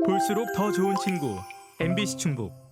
볼수록 더 좋은 친구 MBC 충북.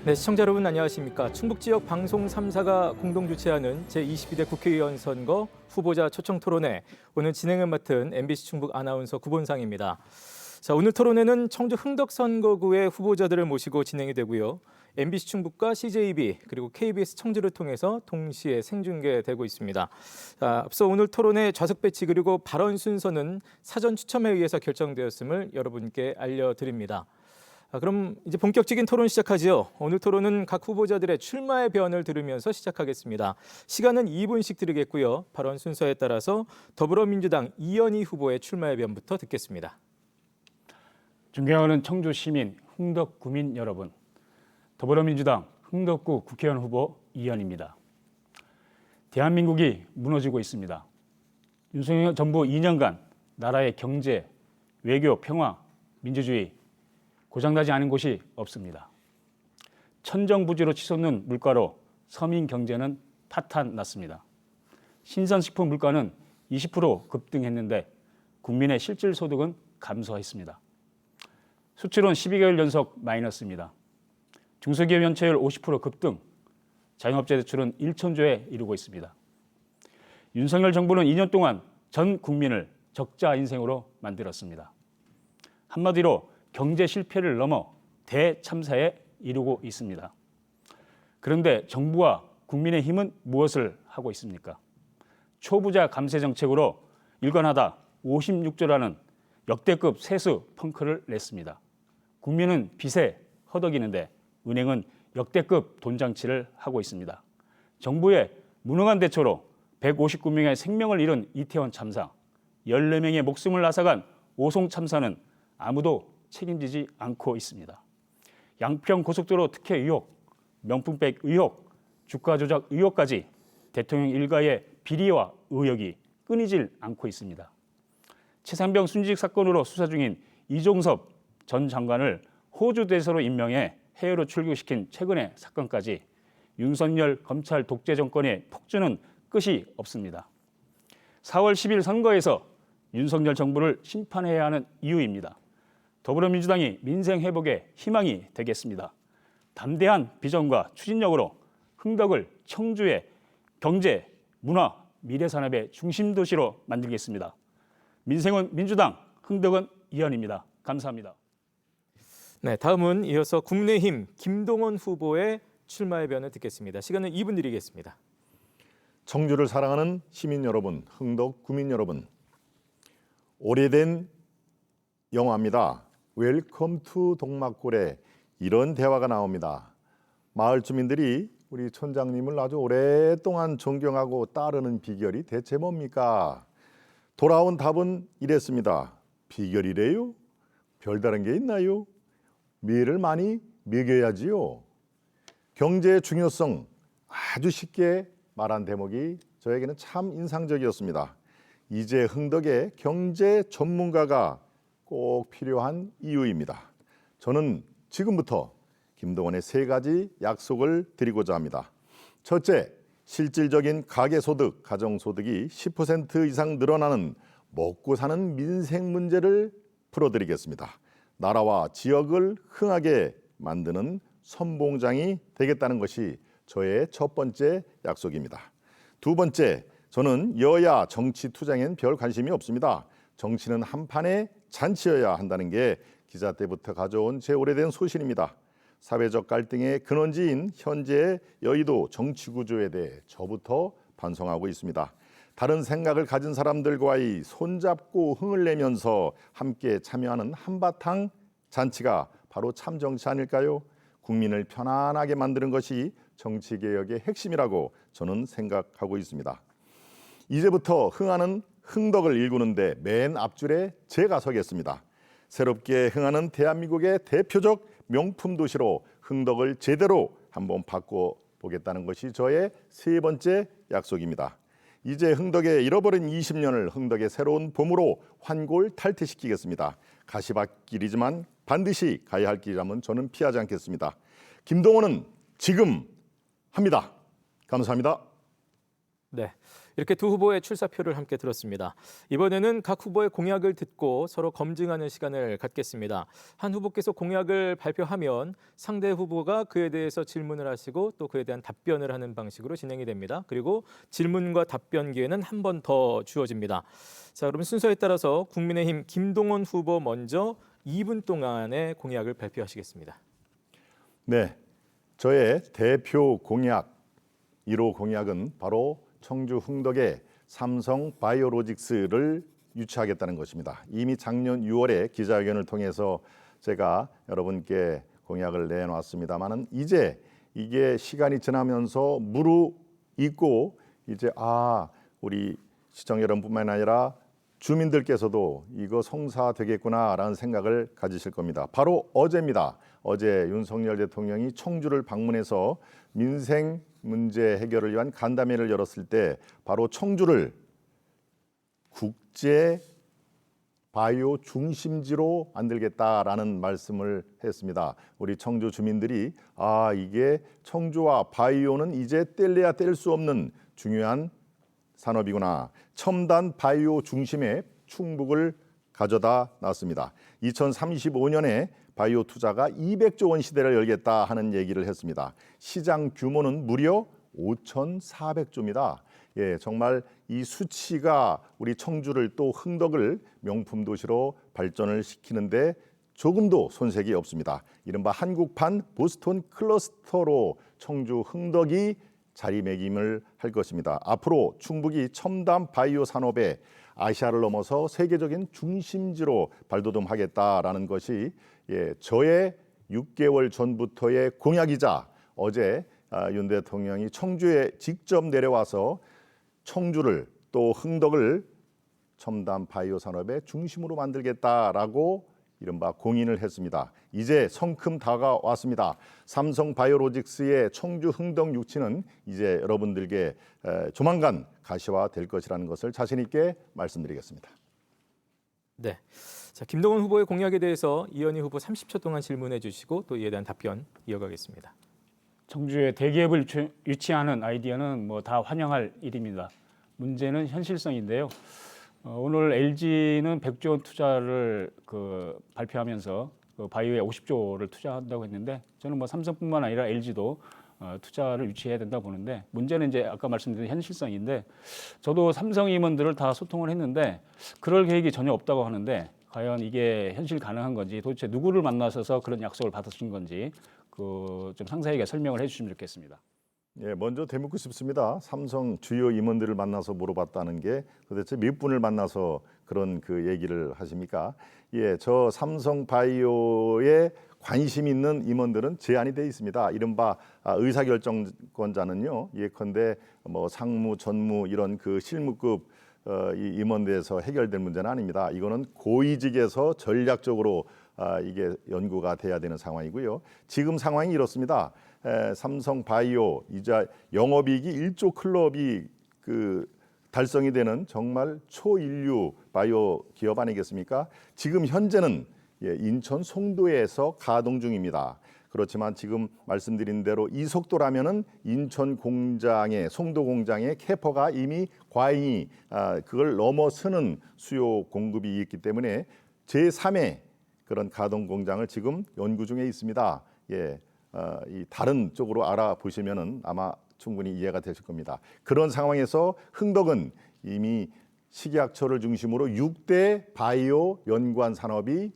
네, 시청자 여러분 안녕하십니까? 충북 지역 방송 3사가 공동 주최하는 제22대 국회의원 선거 후보자 초청 토론회. 오늘 진행을 맡은 MBC 충북 아나운서 구본상입니다. 자, 오늘 토론회는 청주 흥덕 선거구의 후보자들을 모시고 진행이 되고요. MBC 충북과 CJB 그리고 KBS 청주를 통해서 동시에 생중계되고 있습니다. 자, 앞서 오늘 토론회 좌석 배치 그리고 발언 순서는 사전 추첨에 의해서 결정되었음을 여러분께 알려드립니다. 그럼 이제 본격적인 토론 시작하지요. 오늘 토론은 각 후보자들의 출마의 변을 들으면서 시작하겠습니다. 시간은 2분씩 드리겠고요. 발언 순서에 따라서 더불어민주당 이현희 후보의 출마의 변부터 듣겠습니다. 존경하는 청주 시민, 흥덕 구민 여러분, 더불어민주당 흥덕구 국회의원 후보 이현희입니다. 대한민국이 무너지고 있습니다. 윤석열 정부 2년간 나라의 경제, 외교, 평화, 민주주의 고장나지 않은 곳이 없습니다. 천정부지로 치솟는 물가로 서민 경제는 파탄났습니다. 신선식품 물가는 20% 급등했는데 국민의 실질 소득은 감소했습니다. 수출은 12개월 연속 마이너스입니다. 중소기업 연체율 50% 급등, 자영업자 대출은 1천조에 이르고 있습니다. 윤석열 정부는 2년 동안 전 국민을 적자 인생으로 만들었습니다. 한마디로 경제 실패를 넘어 대참사에 이르고 있습니다. 그런데 정부와 국민의힘은 무엇을 하고 있습니까? 초부자 감세 정책으로 일관하다 56조라는 역대급 세수 펑크를 냈습니다. 국민은 빚에 허덕이는데 은행은 역대급 돈장치를 하고 있습니다. 정부의 무능한 대처로 159명의 생명을 잃은 이태원 참사, 14명의 목숨을 앗아간 오송 참사는 아무도 책임지지 않고 있습니다. 양평 고속도로 특혜 의혹, 명품백 의혹, 주가 조작 의혹까지 대통령 일가의 비리와 의혹이 끊이질 않고 있습니다. 최상병 순직 사건으로 수사 중인 이종섭 전 장관을 호주 대사로 임명해 해외로 출국시킨 최근의 사건까지 윤석열 검찰 독재 정권의 폭주는 끝이 없습니다. 4월 10일 선거에서 윤석열 정부를 심판해야 하는 이유입니다. 더불어민주당이 민생 회복의 희망이 되겠습니다. 담대한 비전과 추진력으로 흥덕을 청주의 경제, 문화, 미래산업의 중심 도시로 만들겠습니다. 민생은 민주당, 흥덕은 이현희입니다. 감사합니다. 네, 다음은 이어서 국민의힘 김동원 후보의 출마의 변을 듣겠습니다. 시간은 2분 드리겠습니다. 청주를 사랑하는 시민 여러분, 흥덕 구민 여러분, 오래된 영화입니다. 웰컴 투 동막골에 이런 대화가 나옵니다. 마을 주민들이 우리 촌장님을 아주 오랫동안 존경하고 따르는 비결이 대체 뭡니까? 돌아온 답은 이랬습니다. 비결이래요? 별다른 게 있나요? 미를 많이 먹여야지요. 경제의 중요성 아주 쉽게 말한 대목이 저에게는 참 인상적이었습니다. 이제 흥덕의 경제 전문가가 꼭 필요한 이유입니다. 저는 지금부터 김동원의 3가지 약속을 드리고자 합니다. 첫째, 실질적인 가계소득, 가정소득이 10% 이상 늘어나는 먹고 사는 민생 문제를 풀어드리겠습니다. 나라와 지역을 흥하게 만드는 선봉장이 되겠다는 것이 저의 첫 번째 약속입니다. 두 번째, 저는 여야 정치 투쟁엔 별 관심이 없습니다. 정치는 한판의 잔치여야 한다는 게 기자 때부터 가져온 제 오래된 소신입니다. 사회적 갈등의 근원지인 현재의 여의도 정치 구조에 대해 저부터 반성하고 있습니다. 다른 생각을 가진 사람들과의 손잡고 흥을 내면서 함께 참여하는 한바탕 잔치가 바로 참 정치 아닐까요? 국민을 편안하게 만드는 것이 정치개혁의 핵심이라고 저는 생각하고 있습니다. 이제부터 흥하는 흥덕을 일구는데 맨 앞줄에 제가 서겠습니다. 새롭게 흥하는 대한민국의 대표적 명품 도시로 흥덕을 제대로 한번 바꿔보겠다는 것이 저의 세 번째 약속입니다. 이제 흥덕의 잃어버린 20년을 흥덕의 새로운 봄으로 환골탈퇴시키겠습니다. 가시밭길이지만 반드시 가야 할 길이라면 저는 피하지 않겠습니다. 김동호는 지금 합니다. 감사합니다. 네, 이렇게 두 후보의 출사표를 함께 들었습니다. 이번에는 각 후보의 공약을 듣고 서로 검증하는 시간을 갖겠습니다. 한 후보께서 공약을 발표하면 상대 후보가 그에 대해서 질문을 하시고 또 그에 대한 답변을 하는 방식으로 진행이 됩니다. 그리고 질문과 답변 기회는 한 번 더 주어집니다. 자, 그럼 순서에 따라서 국민의힘 김동원 후보 먼저 2분 동안의 공약을 발표하시겠습니다. 네, 저의 대표 공약 1호 공약은 바로 청주 흥덕에 삼성 바이오로직스를 유치하겠다는 것입니다. 이미 작년 6월에 기자회견을 통해서 제가 여러분께 공약을 내놓았습니다만은 이제 이게 시간이 지나면서 무르익고 이제 우리 시청 여러분뿐만 아니라 주민들께서도 이거 성사되겠구나라는 생각을 가지실 겁니다. 바로 어제입니다. 어제 윤석열 대통령이 청주를 방문해서 민생 문제 해결을 위한 간담회를 열었을 때 바로 청주를 국제 바이오 중심지로 만들겠다라는 말씀을 했습니다. 우리 청주 주민들이 이게 청주와 바이오는 이제 뗄래야 뗄 수 없는 중요한 산업이구나. 첨단 바이오 중심의 충북을 가져다 놨습니다. 2035년에 바이오 투자가 200조 원 시대를 열겠다 하는 얘기를 했습니다. 시장 규모는 무려 5,400조입니다. 예, 정말 이 수치가 우리 청주를 또 흥덕을 명품 도시로 발전을 시키는데 조금도 손색이 없습니다. 이른바 한국판 보스턴 클러스터로 청주 흥덕이 자리매김을 할 것입니다. 앞으로 충북이 첨단 바이오 산업에 아시아를 넘어서 세계적인 중심지로 발돋움하겠다라는 것이 저의 6개월 전부터의 공약이자 어제 윤 대통령이 청주에 직접 내려와서 청주를 또 흥덕을 첨단 바이오 산업의 중심으로 만들겠다라고 이른바 공인을 했습니다. 이제 성큼 다가왔습니다. 삼성 바이오로직스의 청주 흥덕 유치는 이제 여러분들께 조만간 가시화될 것이라는 것을 자신 있게 말씀드리겠습니다. 네, 자, 김동원 후보의 공약에 대해서 이현희 후보 30초 동안 질문해 주시고 또 이에 대한 답변 이어가겠습니다. 청주에 대기업을 유치하는 아이디어는 뭐 다 환영할 일입니다. 문제는 현실성인데요. 오늘 LG는 100조 원 투자를 발표하면서 바이오에 50조를 투자한다고 했는데 저는 뭐 삼성뿐만 아니라 LG도 투자를 유치해야 된다고 보는데 문제는 이제 아까 말씀드린 현실성인데 저도 삼성 임원들을 다 소통을 했는데 그럴 계획이 전혀 없다고 하는데 과연 이게 현실 가능한 건지 도대체 누구를 만나셔서 그런 약속을 받으신 건지 좀 상세하게 설명을 해주시면 좋겠습니다. 예, 먼저 되묻고 싶습니다. 삼성 주요 임원들을 만나서 물어봤다는 게 도대체 몇 분을 만나서 그런 얘기를 하십니까? 예, 저 삼성 바이오에 관심 있는 임원들은 제한이 돼 있습니다. 이른바 의사결정권자는요. 예컨대 뭐 상무, 전무 이런 실무급 이 임원대에서 해결될 문제는 아닙니다. 이거는 고위직에서 전략적으로 이게 연구가 돼야 되는 상황이고요. 지금 상황이 이렇습니다. 삼성 바이오 이제 영업이익이 1조 클럽이 달성이 되는 정말 초인류 바이오 기업 아니겠습니까? 지금 현재는 인천 송도에서 가동 중입니다. 그렇지만 지금 말씀드린 대로 이 속도라면은 인천 공장의 송도 공장의 캐퍼가 이미 과잉이 그걸 넘어서는 수요 공급이 있기 때문에 제3의 그런 가동 공장을 지금 연구 중에 있습니다. 이 다른 쪽으로 알아보시면은 아마 충분히 이해가 되실 겁니다. 그런 상황에서 흥덕은 이미 식약처를 중심으로 6대 바이오 연구원 산업이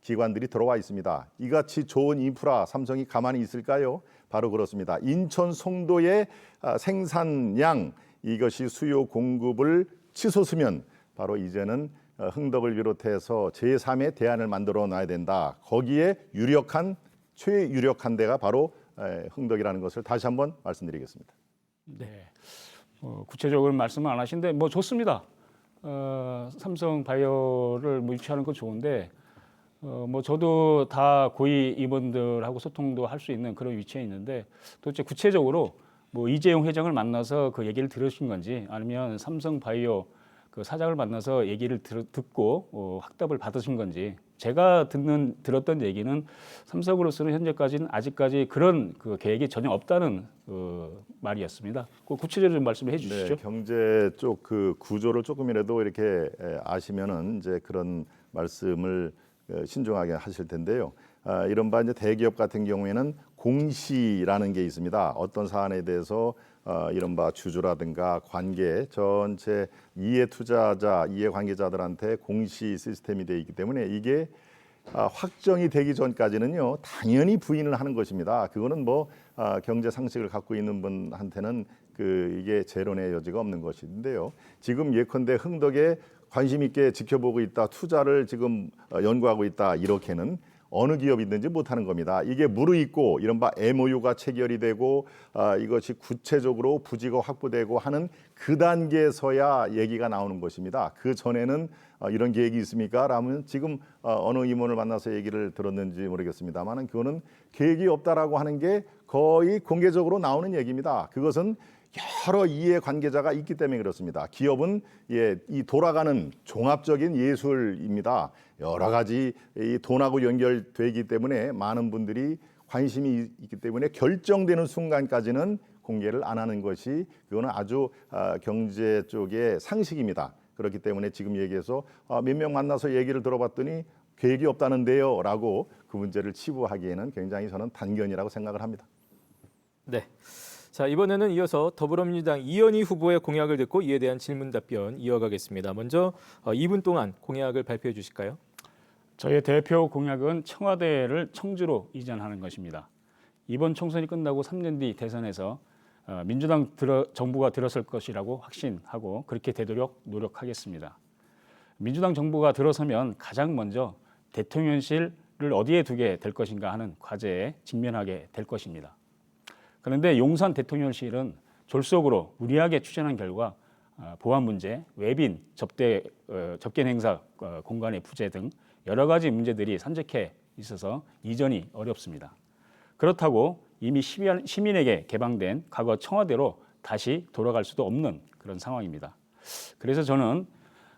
기관들이 들어와 있습니다. 이같이 좋은 인프라 삼성이 가만히 있을까요? 바로 그렇습니다. 인천 송도의 생산량 이것이 수요 공급을 치솟으면 바로 이제는 흥덕을 비롯해서 제3의 대안을 만들어 놔야 된다. 거기에 최유력한 데가 바로 흥덕이라는 것을 다시 한번 말씀드리겠습니다. 네, 구체적으로 말씀은 안 하신데 뭐 좋습니다. 삼성 바이오를 유치하는 건 좋은데 뭐 저도 다 고위 임원들하고 소통도 할 수 있는 그런 위치에 있는데 도대체 구체적으로 뭐 이재용 회장을 만나서 그 얘기를 들으신 건지 아니면 삼성바이오 그 사장을 만나서 얘기를 듣고 확답을 받으신 건지 제가 들었던 얘기는 삼성으로서는 현재까지는 아직까지 그런 그 계획이 전혀 없다는 말이었습니다. 그 구체적으로 좀 말씀해 주시죠. 네, 경제 쪽 그 구조를 조금이라도 이렇게 아시면은 이제 그런 말씀을 신중하게 하실 텐데요. 이른바 이제 대기업 같은 경우에는 공시라는 게 있습니다. 어떤 사안에 대해서 이른바 주주라든가 관계 전체 이해 투자자, 이해 관계자들한테 공시 시스템이 되어 있기 때문에 이게 확정이 되기 전까지는요 당연히 부인을 하는 것입니다. 그거는 뭐 경제 상식을 갖고 있는 분한테는 이게 재론의 여지가 없는 것인데요. 지금 예컨대 흥덕에 관심 있게 지켜보고 있다, 투자를 지금 연구하고 있다 이렇게는 어느 기업이든지 못하는 겁니다. 이게 무르익고 이른바 MOU가 체결이 되고 이것이 구체적으로 부지가 확보되고 하는 그 단계에서야 얘기가 나오는 것입니다. 그 전에는 이런 계획이 있습니까? 라면 지금 어느 임원을 만나서 얘기를 들었는지 모르겠습니다만 그거는 계획이 없다라고 하는 게 거의 공개적으로 나오는 얘기입니다. 그것은 여러 이해 관계자가 있기 때문에 그렇습니다. 기업은 이 돌아가는 종합적인 예술입니다. 여러 가지 이 돈하고 연결되기 때문에 많은 분들이 관심이 있기 때문에 결정되는 순간까지는 공개를 안 하는 것이 그거는 아주 경제 쪽의 상식입니다. 그렇기 때문에 지금 얘기해서 몇 명 만나서 얘기를 들어봤더니 계획이 없다는데요 라고 그 문제를 치부하기에는 굉장히 저는 단견이라고 생각을 합니다. 네. 자, 이번에는 이어서 더불어민주당 이현희 후보의 공약을 듣고 이에 대한 질문 답변 이어가겠습니다. 먼저 2분 동안 공약을 발표해 주실까요? 저의 대표 공약은 청와대를 청주로 이전하는 것입니다. 이번 총선이 끝나고 3년 뒤 대선에서 민주당 정부가 들어설 것이라고 확신하고 그렇게 되도록 노력하겠습니다. 민주당 정부가 들어서면 가장 먼저 대통령실을 어디에 두게 될 것인가 하는 과제에 직면하게 될 것입니다. 그런데 용산 대통령실은 졸속으로 무리하게 추진한 결과 보안 문제, 외빈 접견 행사 공간의 부재 등 여러 가지 문제들이 산적해 있어서 이전이 어렵습니다. 그렇다고 이미 시민에게 개방된 과거 청와대로 다시 돌아갈 수도 없는 그런 상황입니다. 그래서 저는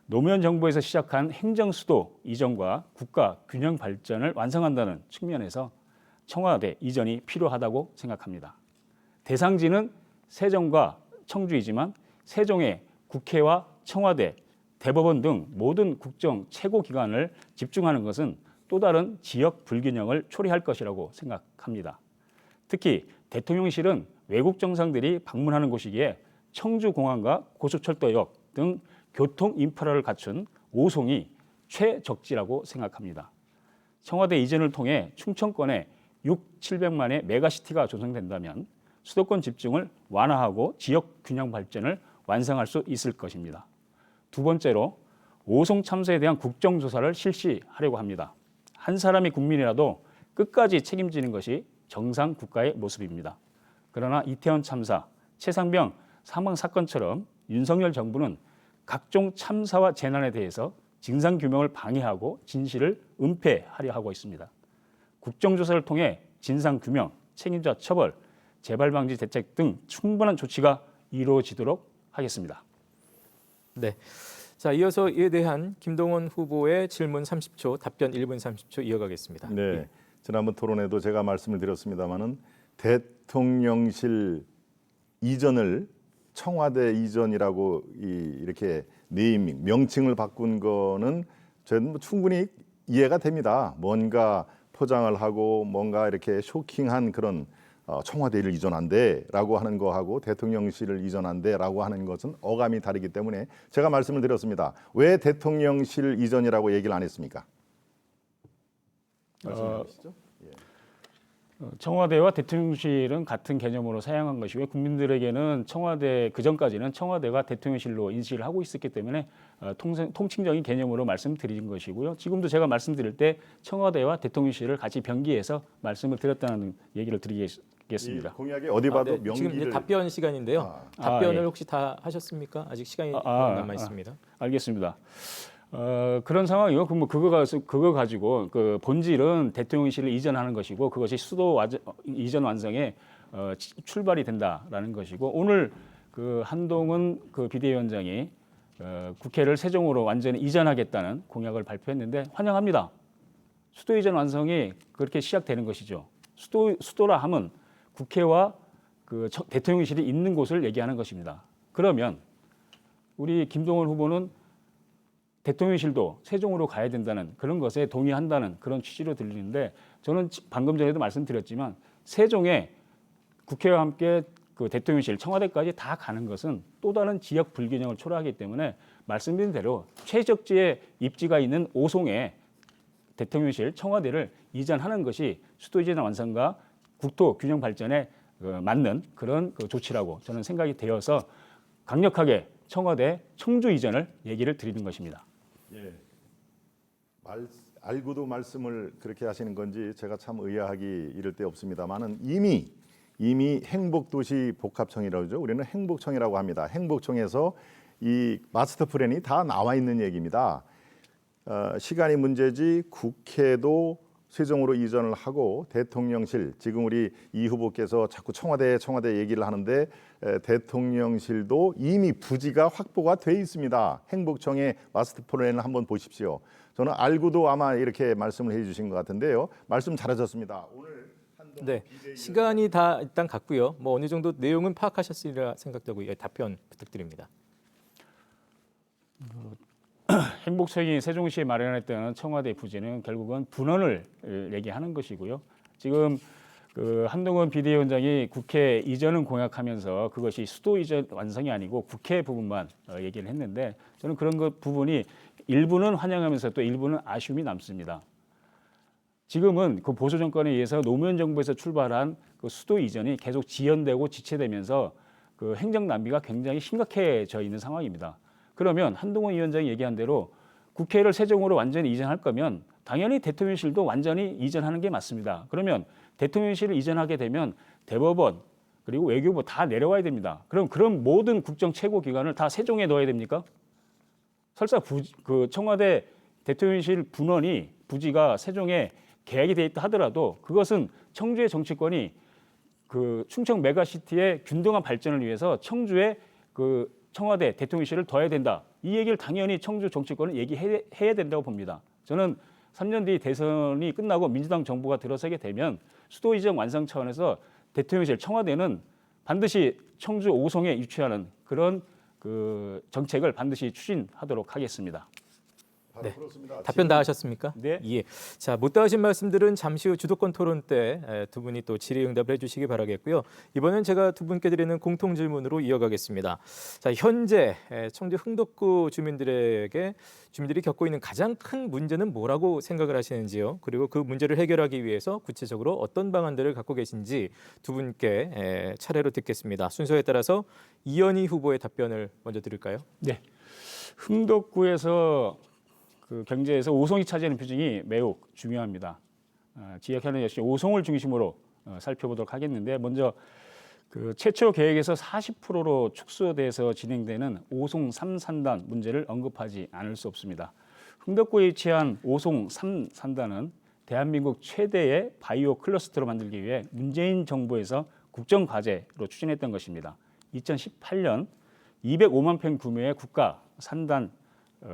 노무현 정부에서 시작한 행정수도 이전과 국가 균형 발전을 완성한다는 측면에서 청와대 이전이 필요하다고 생각합니다. 대상지는 세종과 청주이지만 세종에 국회와 청와대, 대법원 등 모든 국정 최고기관을 집중하는 것은 또 다른 지역 불균형을 초래할 것이라고 생각합니다. 특히 대통령실은 외국 정상들이 방문하는 곳이기에 청주공항과 고속철도역 등 교통 인프라를 갖춘 5송이 최적지라고 생각합니다. 청와대 이전을 통해 충청권에 700만의 메가시티가 조성된다면 수도권 집중을 완화하고 지역 균형 발전을 완성할 수 있을 것입니다. 두 번째로 5송 참사에 대한 국정조사를 실시하려고 합니다. 한 사람의 국민이라도 끝까지 책임지는 것이 정상 국가의 모습입니다. 그러나 이태원 참사, 최상병 사망 사건처럼 윤석열 정부는 각종 참사와 재난에 대해서 진상규명을 방해하고 진실을 은폐하려 하고 있습니다. 국정조사를 통해 진상규명, 책임자 처벌, 재발방지 대책 등 충분한 조치가 이루어지도록 하겠습니다. 네. 자, 이어서 이에 대한 김동원 후보의 질문 30초, 답변 1분 30초 이어가겠습니다. 네, 지난번 토론에도 제가 말씀을 드렸습니다마는 대통령실 이전을 청와대 이전이라고 이렇게 네이밍 명칭을 바꾼 거는 저는 충분히 이해가 됩니다. 뭔가 포장을 하고 뭔가 이렇게 쇼킹한 그런 청와대를 이전한대라고 하는 거하고 대통령실을 이전한대라고 하는 것은 어감이 다르기 때문에 제가 말씀을 드렸습니다. 왜 대통령실 이전이라고 얘기를 안 했습니까? 말씀해 주시죠. 청와대와 대통령실은 같은 개념으로 사용한 것이고요. 국민들에게는 청와대 그전까지는 청와대가 대통령실로 인식을 하고 있었기 때문에 통칭적인 개념으로 말씀드린 것이고요. 지금도 제가 말씀드릴 때 청와대와 대통령실을 같이 병기해서 말씀을 드렸다는 얘기를 드리겠습니다. 공약에 어디 봐도 네, 명기를 지금 이제 답변 시간인데요. 답변을 혹시 다 하셨습니까? 아직 시간이 남아 있습니다. 알겠습니다. 그런 상황이요. 그럼 뭐 그거 가지고 그 본질은 대통령실을 이전하는 것이고 그것이 이전 완성의 출발이 된다라는 것이고 오늘 그 한동훈 그 비대위원장이 국회를 세종으로 완전히 이전하겠다는 공약을 발표했는데 환영합니다. 수도 이전 완성이 그렇게 시작되는 것이죠. 수도라 함은 국회와 그 대통령실이 있는 곳을 얘기하는 것입니다. 그러면 우리 김동연 후보는 대통령실도 세종으로 가야 된다는 그런 것에 동의한다는 그런 취지로 들리는데 저는 방금 전에도 말씀드렸지만 세종에 국회와 함께 그 대통령실, 청와대까지 다 가는 것은 또 다른 지역 불균형을 초래하기 때문에 말씀드린 대로 최적지에 입지가 있는 오송에 대통령실, 청와대를 이전하는 것이 수도 이전 완성과 국토 균형 발전에 맞는 그런 그 조치라고 저는 생각이 되어서 강력하게 청와대 청주 이전을 얘기를 드리는 것입니다. 예. 알고도 말씀을 그렇게 하시는 건지 제가 참 의아하기 이를 데 없습니다만은 이미 행복도시 복합청이라고 하죠. 우리는 행복청이라고 합니다. 행복청에서 이 마스터 플랜이 다 나와 있는 얘기입니다. 시간이 문제지 국회도 세종으로 이전을 하고 대통령실 지금 우리 이 후보께서 자꾸 청와대 얘기를 하는데 대통령실도 이미 부지가 확보가 돼 있습니다. 행복청의 마스터 플랜을 한번 보십시오. 저는 알고도 아마 이렇게 말씀을 해주신 것 같은데요. 말씀 잘하셨습니다. 오늘 네, 시간이 다 일단 갔고요. 뭐 어느 정도 내용은 파악하셨으리라 생각되고 답변 부탁드립니다. 행복청이 세종시에 마련했던 청와대 부지는 결국은 분원을 얘기하는 것이고요. 지금 그 한동훈 비대위원장이 국회 이전은 공약하면서 그것이 수도 이전 완성이 아니고 국회 부분만 얘기를 했는데 저는 그런 것 부분이 일부는 환영하면서 또 일부는 아쉬움이 남습니다. 지금은 그 보수 정권에 의해서 노무현 정부에서 출발한 그 수도 이전이 계속 지연되고 지체되면서 그 행정 낭비가 굉장히 심각해져 있는 상황입니다. 그러면 한동훈 위원장이 얘기한 대로 국회를 세종으로 완전히 이전할 거면 당연히 대통령실도 완전히 이전하는 게 맞습니다. 그러면 대통령실을 이전하게 되면 대법원 그리고 외교부 다 내려와야 됩니다. 그럼 모든 국정 최고 기관을 다 세종에 넣어야 됩니까? 설사 그 청와대 대통령실 분원이 부지가 세종에 계약이 돼 있다 하더라도 그것은 청주의 정치권이 그 충청 메가시티의 균등한 발전을 위해서 청주에 그 청와대 대통령실을 둬야 된다. 이 얘기를 당연히 청주 정치권은 얘기해야 된다고 봅니다. 저는 3년 뒤 대선이 끝나고 민주당 정부가 들어서게 되면 수도 이전 완성 차원에서 대통령실 청와대는 반드시 청주 오송에 유치하는 그런 그 정책을 반드시 추진하도록 하겠습니다. 네, 답변 다 하셨습니까? 네. 예. 자, 못다 하신 말씀들은 잠시 후 주도권 토론 때 두 분이 또 질의응답을 해주시기 바라겠고요. 이번엔 제가 두 분께 드리는 공통 질문으로 이어가겠습니다. 자, 현재 청주 흥덕구 주민들이 겪고 있는 가장 큰 문제는 뭐라고 생각을 하시는지요? 그리고 그 문제를 해결하기 위해서 구체적으로 어떤 방안들을 갖고 계신지 두 분께 차례로 듣겠습니다. 순서에 따라서 이현희 후보의 답변을 먼저 들을까요? 네. 흥덕구에서 그 경제에서 오송이 차지하는 비중이 매우 중요합니다. 지역 현안 역시 오송을 중심으로 살펴보도록 하겠는데 먼저 그 최초 계획에서 40%로 축소돼서 진행되는 오송 3산단 문제를 언급하지 않을 수 없습니다. 흥덕구에 위치한 오송 3산단은 대한민국 최대의 바이오 클러스터로 만들기 위해 문재인 정부에서 국정 과제로 추진했던 것입니다. 2018년 205만 평 규모의 국가 산단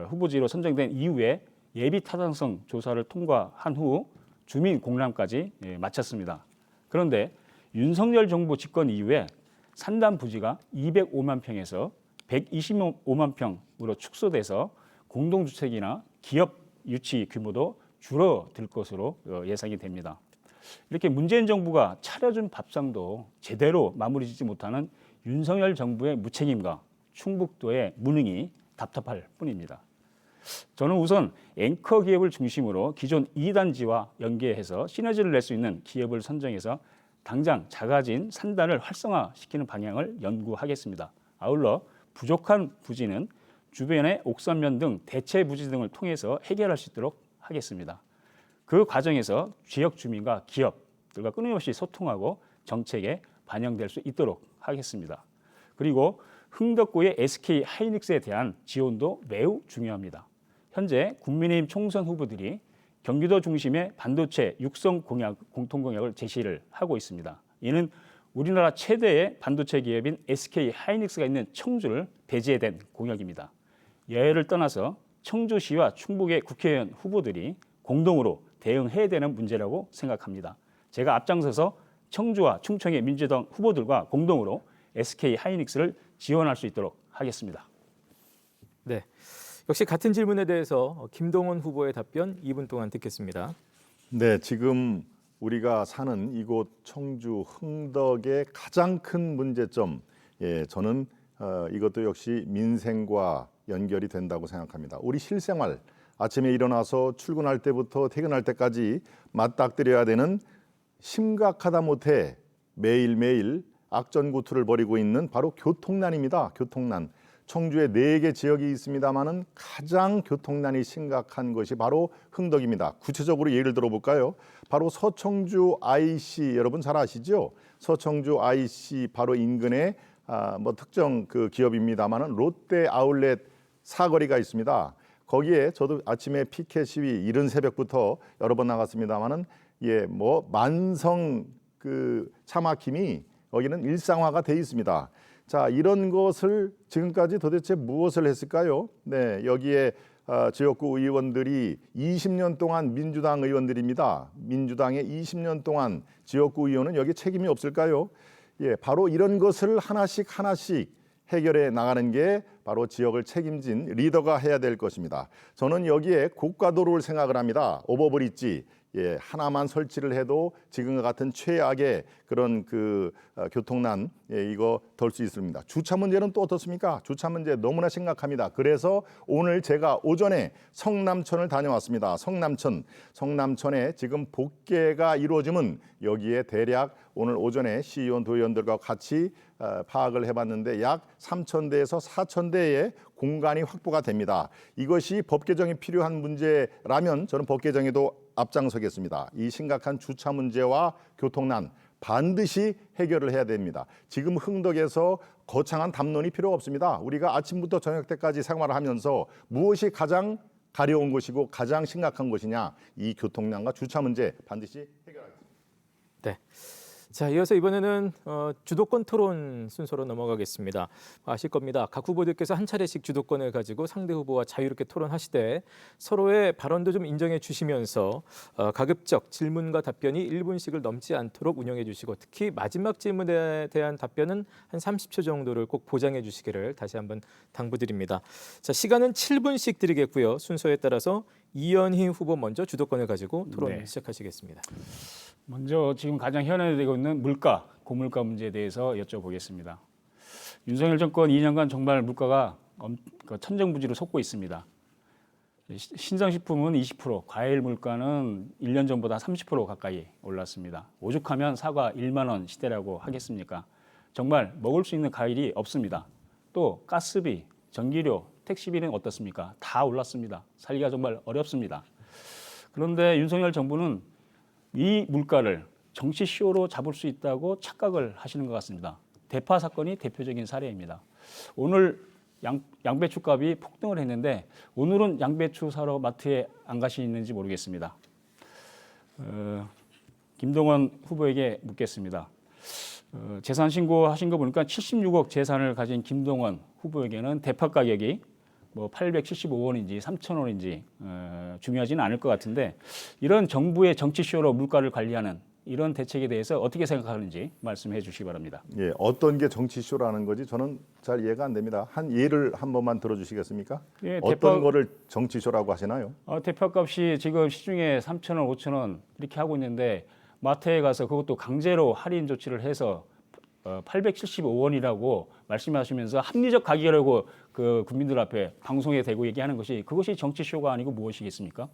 후보지로 선정된 이후에 예비 타당성 조사를 통과한 후 주민 공람까지 마쳤습니다. 그런데 윤석열 정부 집권 이후에 산단 부지가 205만 평에서 125만 평으로 축소돼서 공동주택이나 기업 유치 규모도 줄어들 것으로 예상이 됩니다. 이렇게 문재인 정부가 차려준 밥상도 제대로 마무리 짓지 못하는 윤석열 정부의 무책임과 충북도의 무능이 답답할 뿐입니다. 저는 우선 앵커 기업을 중심으로 기존 2단지와 연계해서 시너지를 낼 수 있는 기업을 선정해서 당장 작아진 산단을 활성화시키는 방향을 연구하겠습니다. 아울러 부족한 부지는 주변의 옥선면 등 대체 부지 등을 통해서 해결할 수 있도록 하겠습니다. 그 과정에서 지역 주민과 기업들과 끊임없이 소통하고 정책에 반영될 수 있도록 하겠습니다. 그리고 흥덕구의 SK 하이닉스에 대한 지원도 매우 중요합니다. 현재 국민의힘 총선 후보들이 경기도 중심의 반도체 육성 공통 공약을 제시를 하고 있습니다. 이는 우리나라 최대의 반도체 기업인 SK 하이닉스가 있는 청주를 배제에 댄 공약입니다. 여야를 떠나서 청주시와 충북의 국회의원 후보들이 공동으로 대응해야 되는 문제라고 생각합니다. 제가 앞장서서 청주와 충청의 민주당 후보들과 공동으로 SK 하이닉스를 지원할 수 있도록 하겠습니다. 네, 역시 같은 질문에 대해서 김동원 후보의 답변 2분 동안 듣겠습니다. 네, 지금 우리가 사는 이곳 청주 흥덕의 가장 큰 문제점, 저는 이것도 역시 민생과 연결이 된다고 생각합니다. 우리 실생활, 아침에 일어나서 출근할 때부터 퇴근할 때까지 맞닥뜨려야 되는 심각하다 못해 매일매일 악전구투를 벌이고 있는 바로 교통난입니다. 교통난. 청주에 4개 지역이 있습니다마는 가장 교통난이 심각한 것이 바로 흥덕입니다. 구체적으로 예를 들어볼까요? 바로 서청주 IC 여러분 잘 아시죠? 서청주 IC 바로 인근에 특정 그 기업입니다마는 롯데 아울렛 사거리가 있습니다. 거기에 저도 아침에 피켓 시위 이른 새벽부터 여러 번 나갔습니다마는 만성 그 차 막힘이 여기는 일상화가 돼 있습니다. 자, 이런 것을 지금까지 도대체 무엇을 했을까요? 네, 여기에 지역구 의원들이 20년 동안 민주당 의원들입니다. 민주당의 20년 동안 지역구 의원은 여기 책임이 없을까요? 바로 이런 것을 하나씩 해결해 나가는 게 바로 지역을 책임진 리더가 해야 될 것입니다. 저는 여기에 고가도로를 생각을 합니다. 오버브리지 하나만 설치를 해도 지금과 같은 최악의 그런 교통난 이거 덜 수 있습니다. 주차 문제는 또 어떻습니까? 주차 문제 너무나 심각합니다. 그래서 오늘 제가 오전에 성남천을 다녀왔습니다. 성남천에 지금 복개가 이루어지면 여기에 대략 오늘 오전에 시의원 도의원들과 같이 파악을 해봤는데 약 3,000대에서 4,000대의 공간이 확보가 됩니다. 이것이 법 개정이 필요한 문제라면 저는 법 개정에도 앞장서겠습니다. 이 심각한 주차 문제와 교통난 반드시 해결을 해야 됩니다. 지금 흥덕에서 거창한 담론이 필요 없습니다. 우리가 아침부터 저녁 때까지 생활을 하면서 무엇이 가장 가려운 것이고 가장 심각한 것이냐, 이 교통난과 주차 문제 반드시 해결하겠습니다. 네. 자, 이어서 이번에는 주도권 토론 순서로 넘어가겠습니다. 아실 겁니다. 각 후보들께서 한 차례씩 주도권을 가지고 상대 후보와 자유롭게 토론하시되 서로의 발언도 좀 인정해 주시면서 가급적 질문과 답변이 1분씩을 넘지 않도록 운영해 주시고 특히 마지막 질문에 대한 답변은 한 30초 정도를 꼭 보장해 주시기를 다시 한번 당부드립니다. 자, 시간은 7분씩 드리겠고요. 순서에 따라서 이현희 후보 먼저 주도권을 가지고 토론 시작하시겠습니다. 먼저 지금 가장 현안되고 있는 물가, 고물가 문제에 대해서 여쭤보겠습니다. 윤석열 정권 2년간 정말 물가가 천정부지로 솟고 있습니다. 신선식품은 20%, 과일 물가는 1년 전보다 30% 가까이 올랐습니다. 오죽하면 사과 1만 원 시대라고 하겠습니까? 정말 먹을 수 있는 과일이 없습니다. 또 가스비, 전기료, 택시비는 어떻습니까? 다 올랐습니다. 살기가 정말 어렵습니다. 그런데 윤석열 정부는 이 물가를 정치 쇼로 잡을 수 있다고 착각을 하시는 것 같습니다. 대파 사건이 대표적인 사례입니다. 오늘 양배추 값이 폭등을 했는데 오늘은 양배추 사러 마트에 안 가시는지 모르겠습니다. 김동원 후보에게 묻겠습니다. 재산 신고하신 거 보니까 76억 재산을 가진 김동원 후보에게는 대파 가격이 875원인지 3,000원인지 중요하지는 않을 것 같은데 이런 정부의 정치쇼로 물가를 관리하는 이런 대책에 대해서 어떻게 생각하는지 말씀해 주시기 바랍니다. 예, 어떤 게 정치쇼라는 거지 저는 잘 이해가 안 됩니다. 한 예를 한 번만 들어주시겠습니까? 예, 어떤 거를 정치쇼라고 하시나요? 대파값이 지금 시중에 3,000원, 5,000원 이렇게 하고 있는데 마트에 가서 그것도 강제로 할인 조치를 해서 875원이라고 말씀하시면서 합리적 가격이라고 그 국민들 앞에 방송에 대고 얘기하는 것이 그것이 정치쇼가 아니고 무엇이겠습니까?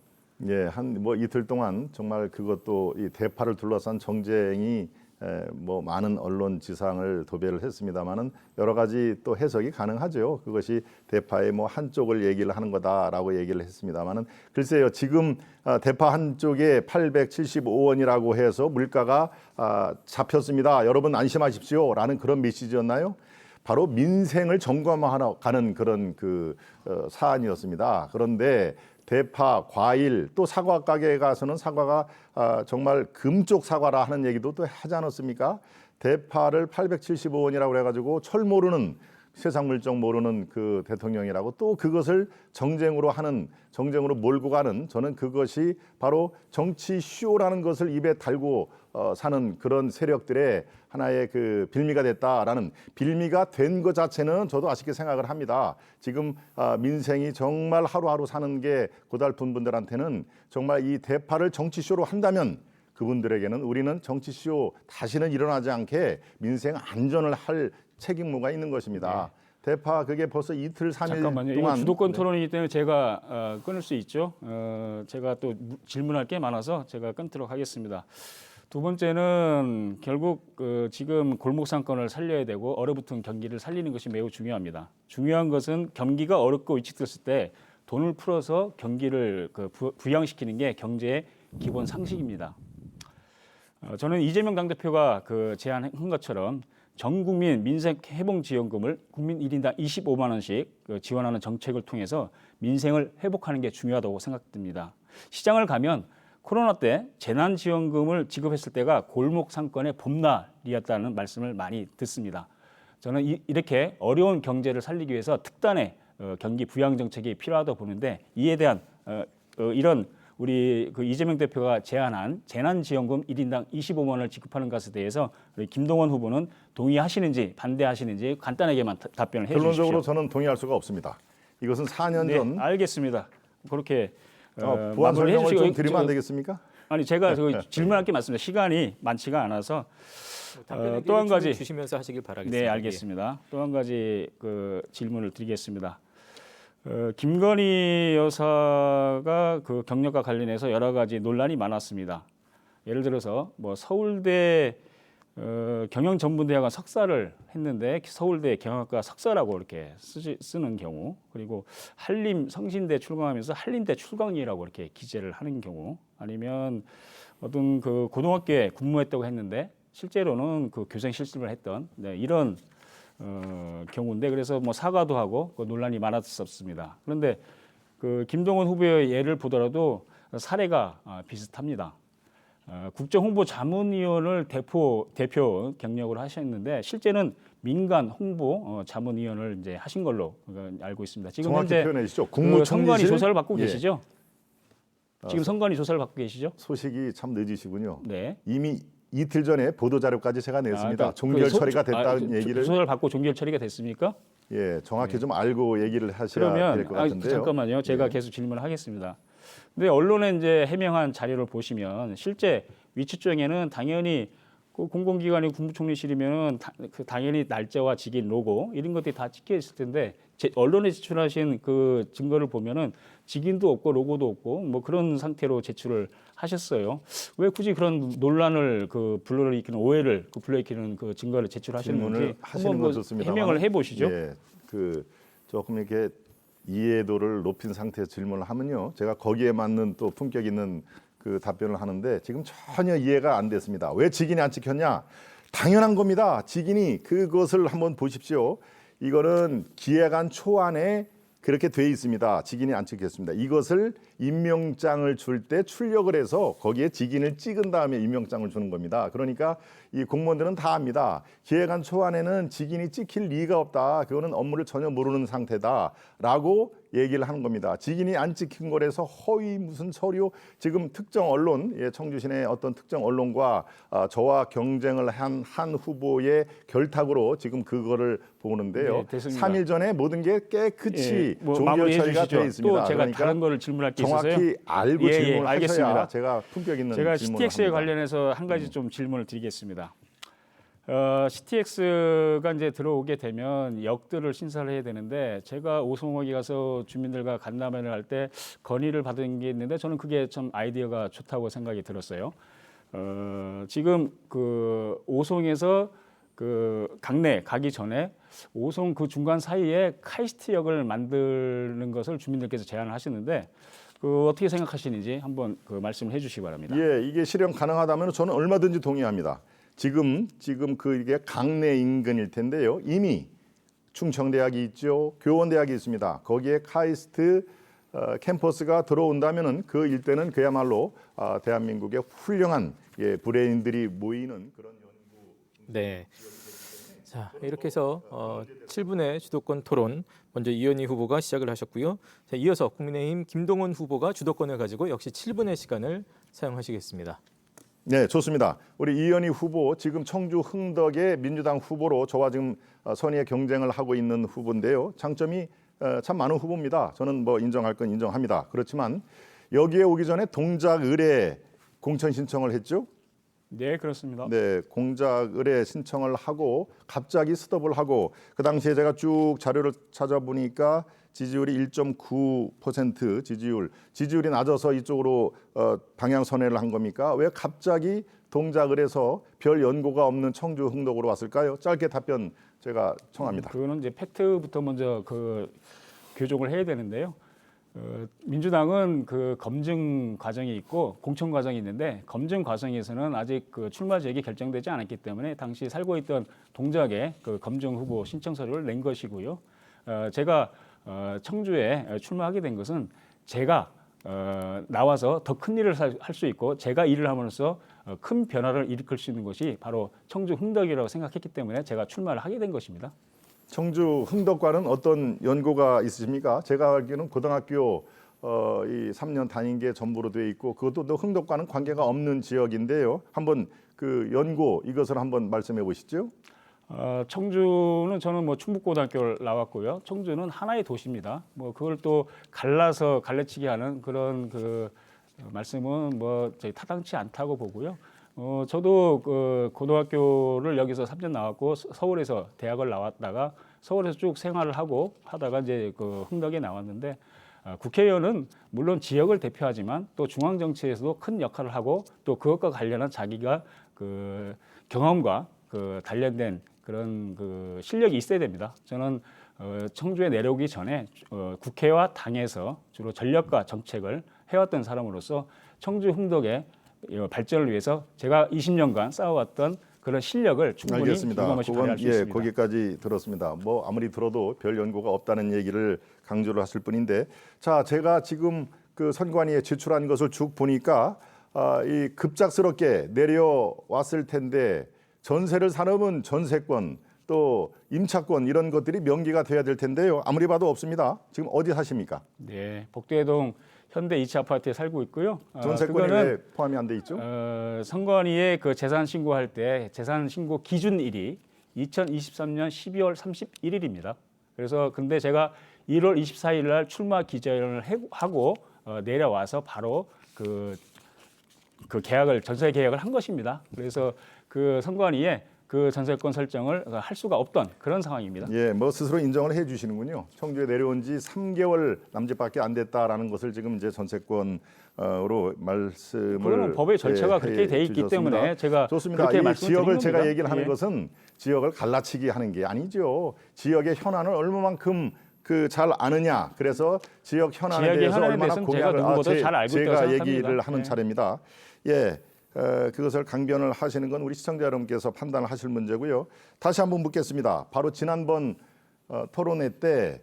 예, 한 이틀 동안 정말 그것도 이 대파를 둘러싼 정쟁이 많은 언론 지상을 도배를 했습니다만은 여러 가지 또 해석이 가능하죠. 그것이 대파의 한쪽을 얘기를 하는 거다라고 얘기를 했습니다만은 글쎄요, 지금 대파 한쪽에 875원이라고 해서 물가가 잡혔습니다. 여러분 안심하십시오라는 그런 메시지였나요? 바로 민생을 점검하러 가는 그런 사안이었습니다. 그런데 대파, 과일, 또 사과 가게에 가서는 사과가 정말 금쪽 사과라 하는 얘기도 또 하지 않았습니까? 대파를 875원이라고 그래가지고 철 모르는 세상 물정 모르는 그 대통령이라고 또 그것을 정쟁으로 몰고 가는, 저는 그것이 바로 정치 쇼라는 것을 입에 달고 사는 그런 세력들의 하나의 그 빌미가 됐다라는, 빌미가 된 것 자체는 저도 아쉽게 생각을 합니다. 지금 민생이 정말 하루하루 사는 게 고달픈 분들한테는 정말 이 대파를 정치 쇼로 한다면 그분들에게는 우리는 정치쇼 다시는 일어나지 않게 민생 안전을 할 책임무가 있는 것입니다. 네. 대파 그게 벌써 이틀, 3일 잠깐만요. 동안 이거 주도권 토론이기 때문에 제가 끊을 수 있죠. 제가 또 질문할 게 많아서 제가 끊도록 하겠습니다. 두 번째는 결국 지금 골목 상권을 살려야 되고 얼어붙은 경기를 살리는 것이 매우 중요합니다. 중요한 것은 경기가 어렵고 위축됐을 때 돈을 풀어서 경기를 부양시키는 게 경제의 기본 상식입니다. 저는 이재명 당대표가 제안한 것처럼 전 국민 민생 회복 지원금을 국민 1인당 25만 원씩 지원하는 정책을 통해서 민생을 회복하는 게 중요하다고 생각됩니다. 시장을 가면 코로나 때 재난지원금을 지급했을 때가 골목 상권의 봄날이었다는 말씀을 많이 듣습니다. 저는 이렇게 어려운 경제를 살리기 위해서 특단의 경기 부양 정책이 필요하다고 보는데, 이에 대한 이런 우리 이재명 대표가 제안한 재난지원금 1인당 25만 원을 지급하는 것에 대해서 우리 김동원 후보는 동의하시는지 반대하시는지 간단하게만 답변을 해 주십시오. 결론적으로 저는 동의할 수가 없습니다. 이것은 4년 전 알겠습니다. 그렇게 부안 설명을 좀 드리면 안 되겠습니까? 아니 제가 질문할 게 많습니다. 시간이 많지가 않아서 또 한 가지 주시면서 하시길 바라겠습니다. 네, 알겠습니다. 또 한 가지 질문을 드리겠습니다. 김건희 여사가 경력과 관련해서 여러 가지 논란이 많았습니다. 예를 들어서 서울대 경영전문대학원 석사를 했는데 서울대 경영학과 석사라고 이렇게 쓰는 경우, 그리고 한림 성신대 출강하면서 한림대 출강이라고 이렇게 기재를 하는 경우, 아니면 어떤 고등학교에 근무했다고 했는데 실제로는 교생 실습을 했던 이런 경우인데, 그래서 사과도 하고 논란이 많았었습니다. 그런데 김동원 후보의 예를 보더라도 사례가 비슷합니다. 국정홍보자문위원을 대표 경력으로 하셨는데 실제는 민간 홍보 자문위원을 이제 하신 걸로 알고 있습니다. 지금 정확히 현재 표현해 주시죠. 선관위 조사를 받고 예. 계시죠? 지금 선관위 조사를 받고 계시죠? 소식이 참 늦으시군요. 네. 이미 이틀 전에 보도 자료까지 제가 냈습니다. 종결 처리가 됐다는 얘기를. 조사를 받고 종결 처리가 됐습니까? 예, 정확히 좀 알고 얘기를 하셔야 될 것 같은데요. 잠깐만요. 제가 계속 질문을 하겠습니다. 근데 언론에 이제 해명한 자료를 보시면 실제 위치증에는 당연히 공공기관이 국무총리실이면 당연히 날짜와 직인 로고 이런 것들이 다 찍혀 있을 텐데 언론에 제출하신 증거를 보면은 직인도 없고 로고도 없고 그런 상태로 제출을 하셨어요. 왜 굳이 그런 논란을 불러일으키는 오해를 불러일으키는 증거를 제출하시는지 한번 해명을 해보시죠. 예, 조금 이렇게 이해도를 높인 상태에서 질문을 하면요, 제가 거기에 맞는 또 품격 있는 답변을 하는데 지금 전혀 이해가 안 됐습니다. 왜 직인이 안 찍혔냐? 당연한 겁니다. 직인이 그것을 한번 보십시오. 이거는 기획안 초안에 그렇게 돼 있습니다. 직인이 안 찍혔습니다. 이것을 임명장을 줄 때 출력을 해서 거기에 직인을 찍은 다음에 임명장을 주는 겁니다. 그러니까 이 공무원들은 다 압니다. 기획안 초안에는 직인이 찍힐 리가 없다. 그거는 업무를 전혀 모르는 상태다라고 얘기를 하는 겁니다. 직인이 안 찍힌 거라서 허위 무슨 서류, 지금 특정 언론, 청주시내 어떤 특정 언론과 저와 경쟁을 한 후보의 결탁으로 지금 그거를 보는데요. 네, 3일 전에 모든 게 깨끗이 종결 마무리해 처리가 주시죠. 되어 있습니다. 또 제가 그러니까 다른 거를 질문할 게 있어서요. 정확히 알고 질문을 알겠습니다. 하셔야 제가 품격 있는 제가 질문을 CTX에 합니다. 관련해서 한 가지 좀 질문을 드리겠습니다. CTX가 이제 들어오게 되면 역들을 신설을 해야 되는데 제가 오송역에 가서 주민들과 간담회를 할 때 건의를 받은 게 있는데 저는 그게 참 아이디어가 좋다고 생각이 들었어요. 지금 오송에서 강내 가기 전에 오송 중간 사이에 카이스트역을 만드는 것을 주민들께서 제안을 하시는데 어떻게 생각하시는지 한번 말씀을 해주시기 바랍니다. 예, 이게 실현 가능하다면 저는 얼마든지 동의합니다. 지금 이게 강내 인근일 텐데요. 이미 충청대학이 있죠. 교원대학이 있습니다. 거기에 카이스트 캠퍼스가 들어온다면은 그 일대는 그야말로 대한민국의 훌륭한 브레인들이 모이는 그런 연구. 네. 자, 이렇게 해서 7분의 주도권 토론 먼저 이현희 후보가 시작을 하셨고요. 자, 이어서 국민의힘 김동연 후보가 주도권을 가지고 역시 7분의 시간을 사용하시겠습니다. 네, 좋습니다. 우리 이현희 후보 지금 청주 흥덕의 민주당 후보로 저와 지금 선의의 경쟁을 하고 있는 후보인데요. 장점이 참 많은 후보입니다. 저는 뭐 인정할 건 인정합니다. 그렇지만 여기에 오기 전에 동작 의뢰 공천 신청을 했죠. 네, 그렇습니다. 네, 공작 의뢰 신청을 하고 갑자기 스톱을 하고 그 당시에 제가 쭉 자료를 찾아보니까 지지율이 1.9% 지지율이 낮아서 이쪽으로 방향 선회를 한 겁니까? 왜 갑자기 동작 의뢰에서 별 연고가 없는 청주 흥덕으로 왔을까요? 짧게 답변 제가 청합니다. 그거는 이제 팩트부터 먼저 교정을 해야 되는데요. 민주당은 그 검증 과정이 있고 공천 과정이 있는데 검증 과정에서는 아직 그 출마 지역이 결정되지 않았기 때문에 당시 살고 있던 동작에 그 검증 후보 신청 서류를 낸 것이고요. 제가 청주에 출마하게 된 것은 제가 나와서 더 큰 일을 할 수 있고 제가 일을 함으로써 큰 변화를 일으킬 수 있는 것이 바로 청주 흥덕이라고 생각했기 때문에 제가 출마를 하게 된 것입니다. 청주 흥덕과는 어떤 연고가 있으십니까? 제가 알기로는 고등학교 이 3년 다닌 게 전부로 되어 있고 그것도 또 흥덕과는 관계가 없는 지역인데요. 한번 그 연고 이것을 한번 말씀해 보시죠. 청주는 저는 뭐 충북고등학교를 나왔고요. 청주는 하나의 도시입니다. 뭐 그걸 또 갈라서 갈라치기 하는 그런 그 말씀은 뭐 저희 타당치 않다고 보고요. 저도 그 고등학교를 여기서 3년 나왔고 서울에서 대학을 나왔다가 서울에서 쭉 생활을 하고 하다가 이제 그 흥덕에 나왔는데 국회의원은 물론 지역을 대표하지만 또 중앙 정치에서도 큰 역할을 하고 또 그것과 관련한 자기가 그 경험과 그 단련된 그런 그 실력이 있어야 됩니다. 저는 청주에 내려오기 전에 국회와 당에서 주로 전략과 정책을 해왔던 사람으로서 청주 흥덕의 발전을 위해서 제가 20년간 쌓아왔던 그런 실력을 충분히 알겠습니다. 유감없이 발휘할 수 있습니다. 거기까지 들었습니다. 뭐 아무리 들어도 별 연고가 없다는 얘기를 강조를 하실 뿐인데, 자 제가 지금 그 선관위에 제출한 것을 쭉 보니까 이 급작스럽게 내려왔을 텐데 전세를 사놓으면 전세권 또 임차권 이런 것들이 명기가 돼야 될 텐데요. 아무리 봐도 없습니다. 지금 어디 사십니까? 네, 복도해동 현대 2차 아파트에 살고 있고요. 전세권이 왜 포함이 안 돼 있죠? 선관위에 그 재산 신고할 때 재산 신고 기준일이 2023년 12월 31일입니다. 그래서 근데 제가 1월 24일 날 출마 기자회견을 하고 내려와서 바로 그 계약을 전세 계약을 한 것입니다. 그래서 그 선관위에 그 전세권 설정을 할 수가 없던 그런 상황입니다. 예, 뭐 스스로 인정을 해주시는군요. 청주에 내려온 지 3개월 남짓밖에 안 됐다라는 것을 지금 이제 전세권으로 말씀을 그거는 법의 절차가 그렇게 돼 있기 때문에 제가 좋습니다. 그렇게 이 지역을 제가 겁니다. 얘기를 하는 것은 지역을 갈라치기 하는 게 아니죠. 지역의 현안을 얼마만큼 그 잘 아느냐. 그래서 지역 현안에 지역의 대해서 현안에 얼마나 대해서는 공약을 제가 누구보다 잘 알고 있다고 제가 생각합니다. 얘기를 하는 네. 차례입니다. 예. 그것을 강변을 하시는 건 우리 시청자 여러분께서 판단을 하실 문제고요. 다시 한번 묻겠습니다. 바로 지난번 토론회 때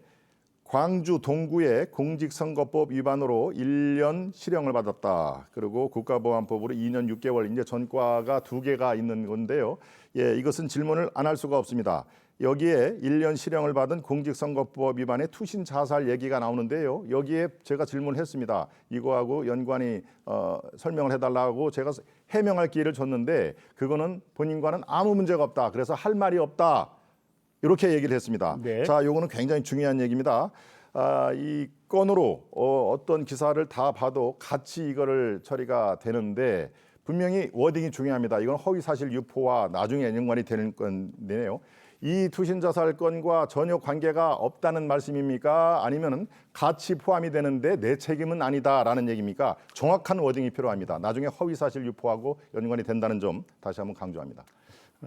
광주 동구의 공직선거법 위반으로 1년 실형을 받았다. 그리고 국가보안법으로 2년 6개월 이제 전과가 2개가 있는 건데요. 예, 이것은 질문을 안 할 수가 없습니다. 여기에 1년 실형을 받은 공직선거법 위반의 투신 자살 얘기가 나오는데요. 여기에 제가 질문을 했습니다. 이거하고 연관이 설명을 해달라고 제가 해명할 기회를 줬는데 그거는 본인과는 아무 문제가 없다. 그래서 할 말이 없다. 이렇게 얘기를 했습니다. 네. 자, 요거는 굉장히 중요한 얘기입니다. 이 건으로 어떤 기사를 다 봐도 같이 이거를 처리가 되는데 분명히 워딩이 중요합니다. 이건 허위사실 유포와 나중에 연관이 되는 건데요. 이 투신자살 건과 전혀 관계가 없다는 말씀입니까? 아니면 같이 포함이 되는데 내 책임은 아니다라는 얘기입니까? 정확한 워딩이 필요합니다. 나중에 허위사실 유포하고 연관이 된다는 점 다시 한번 강조합니다.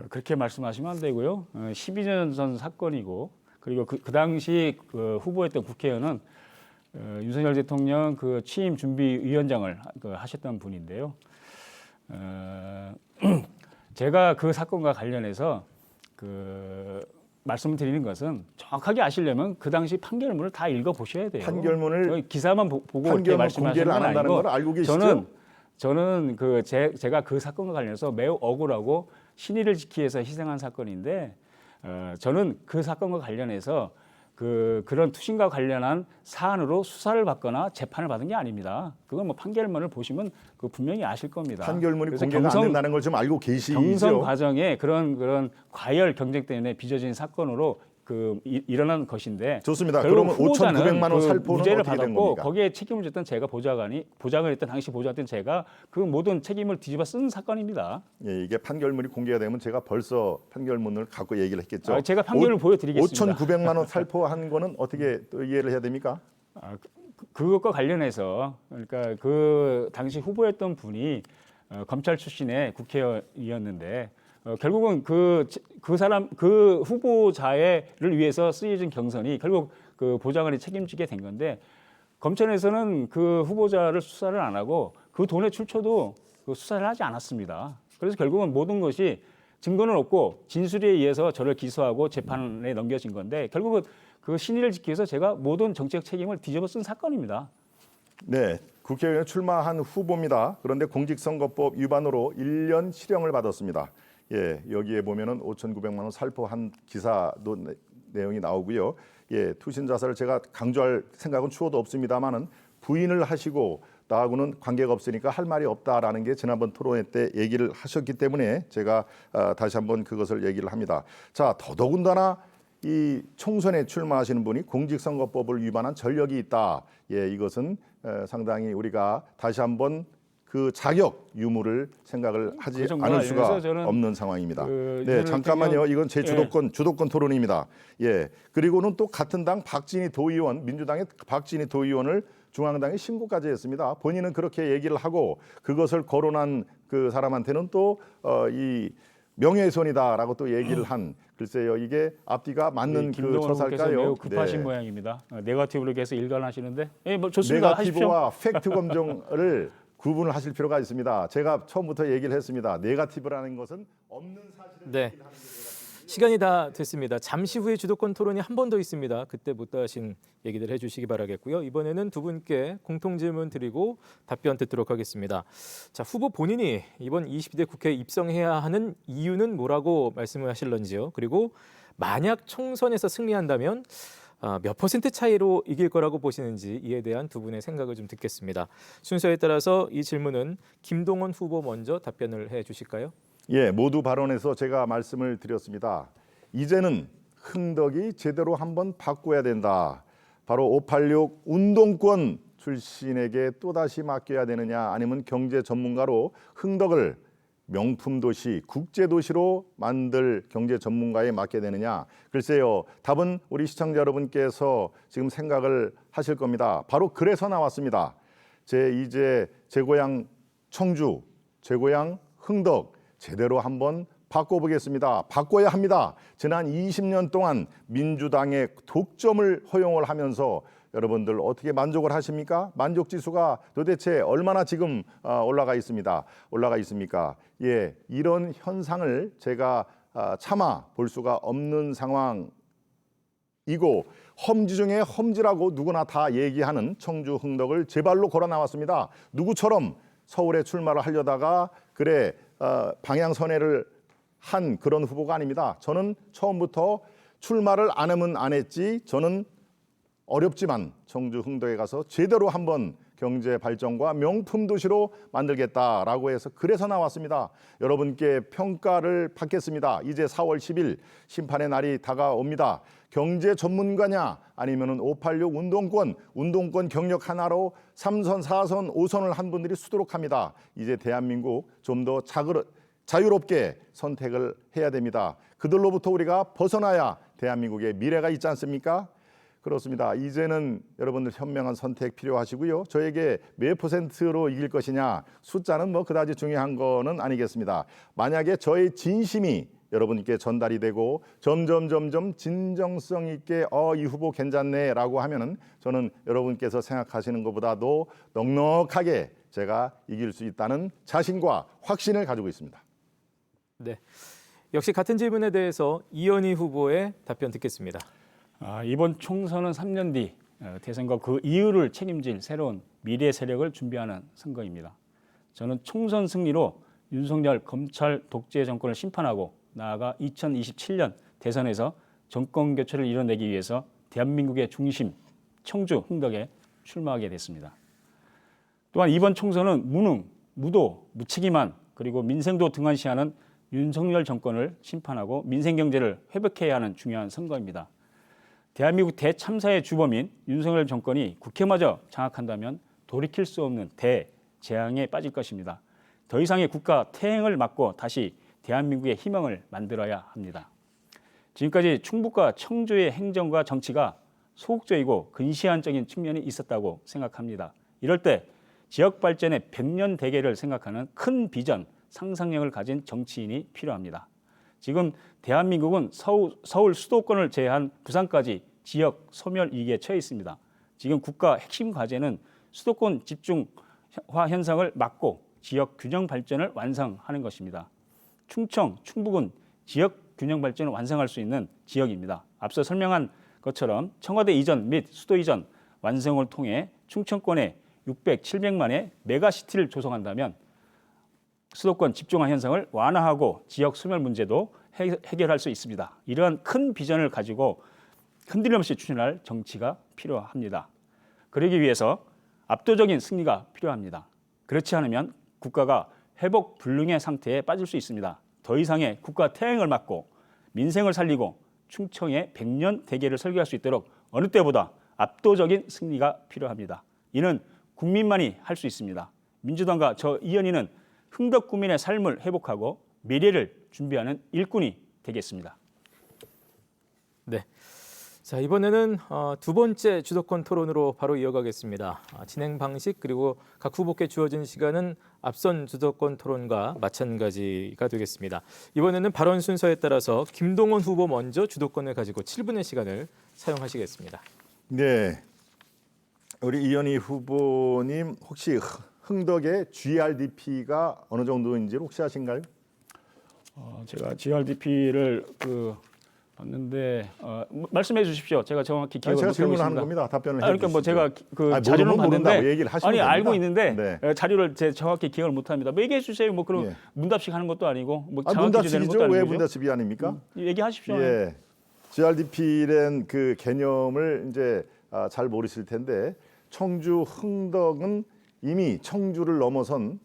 그렇게 말씀하시면 안 되고요. 12년 전 사건이고 그리고 그 당시 그 후보였던 국회의원은 윤석열 대통령 그 취임 준비위원장을 하셨던 분인데요. 제가 그 사건과 관련해서 그 말씀을 드리는 것은 정확하게 아시려면 그 당시 판결문을 다 읽어보셔야 돼요. 판결문을 기사만 보고 이렇게 판결문 말씀하시는 공개를 건 안 한다는 아니고 걸 알고 계시죠? 저는 제가 그 사건과 관련해서 매우 억울하고 신의를 지키기 위해서 희생한 사건인데 저는 그 사건과 관련해서 그런 투신과 관련한 사안으로 수사를 받거나 재판을 받은 게 아닙니다. 그건 뭐 판결문을 보시면 분명히 아실 겁니다. 판결문이 그래서 공개가 안 된다는 걸 좀 알고 계시죠? 경선 과정에 그런 과열 경쟁 때문에 빚어진 사건으로 일어난 것인데 좋습니다. 결국 그러면 후보자는 5,900만 원 살포는 무죄를 어떻게 된 받았고 겁니까? 거기에 책임을 졌던 제가 보좌관을 했던 당시 보좌했던 제가 그 모든 책임을 뒤집어 쓴 사건입니다. 예, 이게 판결문이 공개가 되면 제가 벌써 판결문을 갖고 얘기를 했겠죠. 제가 판결을 보여드리겠습니다. 5,900만 원 살포한 거는 어떻게 또 이해를 해야 됩니까? 그것과 관련해서 그러니까 그 당시 후보였던 분이 검찰 출신의 국회의원이었는데 결국은 그 후보자를 위해서 쓰여진 경선이 결국 그 보좌관이 책임지게 된 건데 검찰에서는 그 후보자를 수사를 안 하고 그 돈의 출처도 수사를 하지 않았습니다. 그래서 결국은 모든 것이 증거는 없고 진술에 의해서 저를 기소하고 재판에 넘겨진 건데 결국은 그 신의를 지키기 위해서 제가 모든 정치적 책임을 뒤집어 쓴 사건입니다. 네, 국회의원에 출마한 후보입니다. 그런데 공직선거법 위반으로 1년 실형을 받았습니다. 예, 여기에 보면은 5,900만 원 살포한 기사도 내용이 나오고요. 예, 투신 자살을 제가 강조할 생각은 추호도 없습니다만은 부인을 하시고 나하고는 관계가 없으니까 할 말이 없다라는 게 지난번 토론회 때 얘기를 하셨기 때문에 제가 다시 한번 그것을 얘기를 합니다. 자, 더더군다나 이 총선에 출마하시는 분이 공직선거법을 위반한 전력이 있다. 예, 이것은 상당히 우리가 다시 한번 그 자격 유무를 생각을 하지 않을 수가 없는 상황입니다. 네, 잠깐만요. 이건 제 주도권 토론입니다. 예, 그리고는 또 같은 당 박진희 도의원, 민주당의 박진희 도의원을 중앙당에 신고까지 했습니다. 본인은 그렇게 얘기를 하고 그것을 거론한 그 사람한테는 또 이 명예훼손이다라고 또 얘기를 한 글쎄요 이게 앞뒤가 맞는 그 처사일까요? 매우 급하신 모양입니다. 네거티브로 계속 일관하시는데, 뭐 좋습니다. 네거티브와 팩트 검증을 구분을 하실 필요가 있습니다. 제가 처음부터 얘기를 했습니다. 네거티브라는 것은 없는 사실을 네. 시간이 다 됐습니다. 잠시 후에 주도권 토론이 한 번 더 있습니다. 그때 못다 하신 얘기들 해주시기 바라겠고요. 이번에는 두 분께 공통 질문 드리고 답변 듣도록 하겠습니다. 자, 후보 본인이 이번 22대 국회에 입성해야 하는 이유는 뭐라고 말씀을 하실런지요. 그리고 만약 총선에서 승리한다면 몇 퍼센트 차이로 이길 거라고 보시는지 이에 대한 두 분의 생각을 좀 듣겠습니다. 순서에 따라서 이 질문은 김동원 후보 먼저 답변을 해 주실까요? 예, 모두 발언에서 제가 말씀을 드렸습니다. 이제는 흥덕이 제대로 한번 바꿔야 된다. 바로 586 운동권 출신에게 또다시 맡겨야 되느냐 아니면 경제 전문가로 흥덕을 명품 도시, 국제 도시로 만들 경제 전문가에 맡게 되느냐. 글쎄요. 답은 우리 시청자 여러분께서 지금 생각을 하실 겁니다. 바로 그래서 나왔습니다. 제 고향 청주, 제 고향 흥덕 제대로 한번 바꿔보겠습니다. 바꿔야 합니다. 지난 20년 동안 민주당의 독점을 허용을 하면서 여러분들 어떻게 만족을 하십니까? 만족 지수가 도대체 얼마나 지금 올라가 있습니까? 예, 이런 현상을 제가 참아 볼 수가 없는 상황이고 험지 중에 험지라고 누구나 다 얘기하는 청주 흥덕을 제 발로 걸어 나왔습니다. 누구처럼 서울에 출마를 하려다가 방향 선회를 한 그런 후보가 아닙니다. 저는 처음부터 출마를 안 하면 안 했지 저는 어렵지만 청주 흥덕에 가서 제대로 한번 경제 발전과 명품 도시로 만들겠다라고 해서 그래서 나왔습니다. 여러분께 평가를 받겠습니다. 이제 4월 10일 심판의 날이 다가옵니다. 경제 전문가냐 아니면은 586 운동권 경력 하나로 3선, 4선, 5선을 한 분들이 수두룩합니다. 이제 대한민국 좀 더 자유롭게 선택을 해야 됩니다. 그들로부터 우리가 벗어나야 대한민국의 미래가 있지 않습니까? 그렇습니다. 이제는 여러분들 현명한 선택 필요하시고요. 저에게 몇 퍼센트로 이길 것이냐 숫자는 뭐 그다지 중요한 거는 아니겠습니다. 만약에 저의 진심이 여러분께 전달이 되고 점점 진정성 있게 이 후보 괜찮네라고 하면은 저는 여러분께서 생각하시는 것보다도 넉넉하게 제가 이길 수 있다는 자신과 확신을 가지고 있습니다. 네. 역시 같은 질문에 대해서 이현희 후보의 답변 듣겠습니다. 이번 총선은 3년 뒤 대선과 그 이후를 책임질 새로운 미래 세력을 준비하는 선거입니다. 저는 총선 승리로 윤석열 검찰 독재 정권을 심판하고 나아가 2027년 대선에서 정권 교체를 이뤄내기 위해서 대한민국의 중심 청주 흥덕에 출마하게 됐습니다. 또한 이번 총선은 무능, 무도, 무책임한 그리고 민생도 등한시하는 윤석열 정권을 심판하고 민생 경제를 회복해야 하는 중요한 선거입니다. 대한민국 대참사의 주범인 윤석열 정권이 국회마저 장악한다면 돌이킬 수 없는 대재앙에 빠질 것입니다. 더 이상의 국가 퇴행을 막고 다시 대한민국의 희망을 만들어야 합니다. 지금까지 충북과 청주의 행정과 정치가 소극적이고 근시안적인 측면이 있었다고 생각합니다. 이럴 때 지역 발전의 100년 대계를 생각하는 큰 비전, 상상력을 가진 정치인이 필요합니다. 지금 대한민국은 서울 수도권을 제외한 부산까지 지역 소멸 위기에 처해 있습니다. 지금 국가 핵심 과제는 수도권 집중화 현상을 막고 지역 균형 발전을 완성하는 것입니다. 충청, 충북은 지역 균형 발전을 완성할 수 있는 지역입니다. 앞서 설명한 것처럼 청와대 이전 및 수도 이전 완성을 통해 충청권에 600, 700만의 메가시티를 조성한다면 수도권 집중화 현상을 완화하고 지역 소멸 문제도 해결할 수 있습니다. 이러한 큰 비전을 가지고 흔들림 없이 추진할 정치가 필요합니다. 그러기 위해서 압도적인 승리가 필요합니다. 그렇지 않으면 국가가 회복 불능의 상태에 빠질 수 있습니다. 더 이상의 국가 퇴행을 막고 민생을 살리고 충청의 100년 대계를 설계할 수 있도록 어느 때보다 압도적인 승리가 필요합니다. 이는 국민만이 할 수 있습니다. 민주당과 저 이현희는 흥덕 구민의 삶을 회복하고 미래를 준비하는 일꾼이 되겠습니다. 네. 자, 이번에는 두 번째 주도권 토론으로 바로 이어가겠습니다. 진행 방식 그리고 각 후보께 주어진 시간은 앞선 주도권 토론과 마찬가지가 되겠습니다. 이번에는 발언 순서에 따라서 김동원 후보 먼저 주도권을 가지고 7분의 시간을 사용하시겠습니다. 네, 우리 이현희 후보님 혹시 흥덕의 GRDP가 어느 정도인지 혹시 아신가요? 제가 GRDP를 봤는데 말씀해 주십시오. 제가 정확히 기억을 제가 못하고 있습니다. 질문하는 겁니다. 답변을 해 그러니까 뭐 제가 모르면 자료는 모른다고 봤는데 얘기를 하시면 됩니다. 알고 있는데 네. 자료를 제 정확히 기억을 못합니다. 뭐 얘기해 주세요. 뭐 그럼 예. 문답식 하는 것도 아니고 뭐 정확히 되는 문답식이죠. 것도 아니고 왜 문답식이 아닙니까? 얘기하십시오. 예, GRDP란 그 개념을 이제 잘 모르실 텐데 청주 흥덕은 이미 청주를 넘어선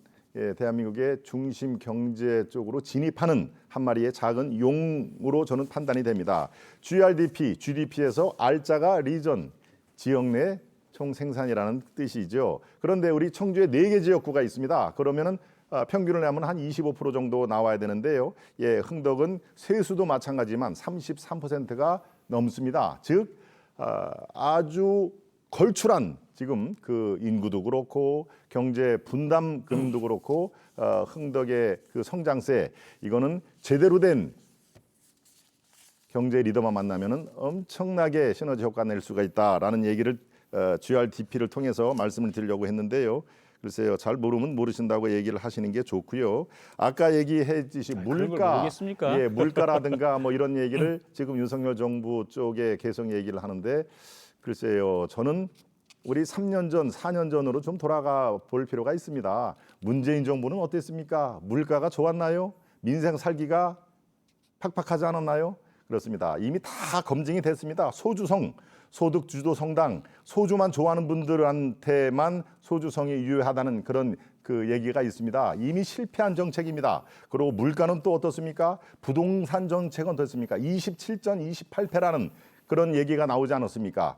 대한민국의 중심 경제 쪽으로 진입하는 한 마리의 작은 용으로 저는 판단이 됩니다. GRDP, GDP에서 R자가 리전, 지역 내 총생산이라는 뜻이죠. 그런데 우리 청주에 4개 지역구가 있습니다. 그러면은 평균을 내면 한 25% 정도 나와야 되는데요. 흥덕은 세수도 마찬가지지만 33%가 넘습니다. 즉 아주 걸출한 지금 그 인구도 그렇고 경제 분담금도 그렇고 흥덕의 그 성장세 이거는 제대로 된 경제 리더만 만나면은 엄청나게 시너지 효과 낼 수가 있다라는 얘기를 GRDP를 통해서 말씀을 드리려고 했는데요. 글쎄요, 잘 모르면 모르신다고 얘기를 하시는 게 좋고요. 아까 얘기해 주신 물가라든가 뭐 이런 얘기를 지금 윤석열 정부 쪽에 계속 얘기를 하는데 글쎄요, 저는 우리 3년 전, 4년 전으로 좀 돌아가 볼 필요가 있습니다. 문재인 정부는 어땠습니까? 물가가 좋았나요? 민생 살기가 팍팍하지 않았나요? 그렇습니다. 이미 다 검증이 됐습니다. 소주성, 소득주도 성당, 소주만 좋아하는 분들한테만 소주성이 유효하다는 그런 그 얘기가 있습니다. 이미 실패한 정책입니다. 그리고 물가는 또 어떻습니까? 부동산 정책은 어떻습니까? 27전 28패라는 그런 얘기가 나오지 않았습니까?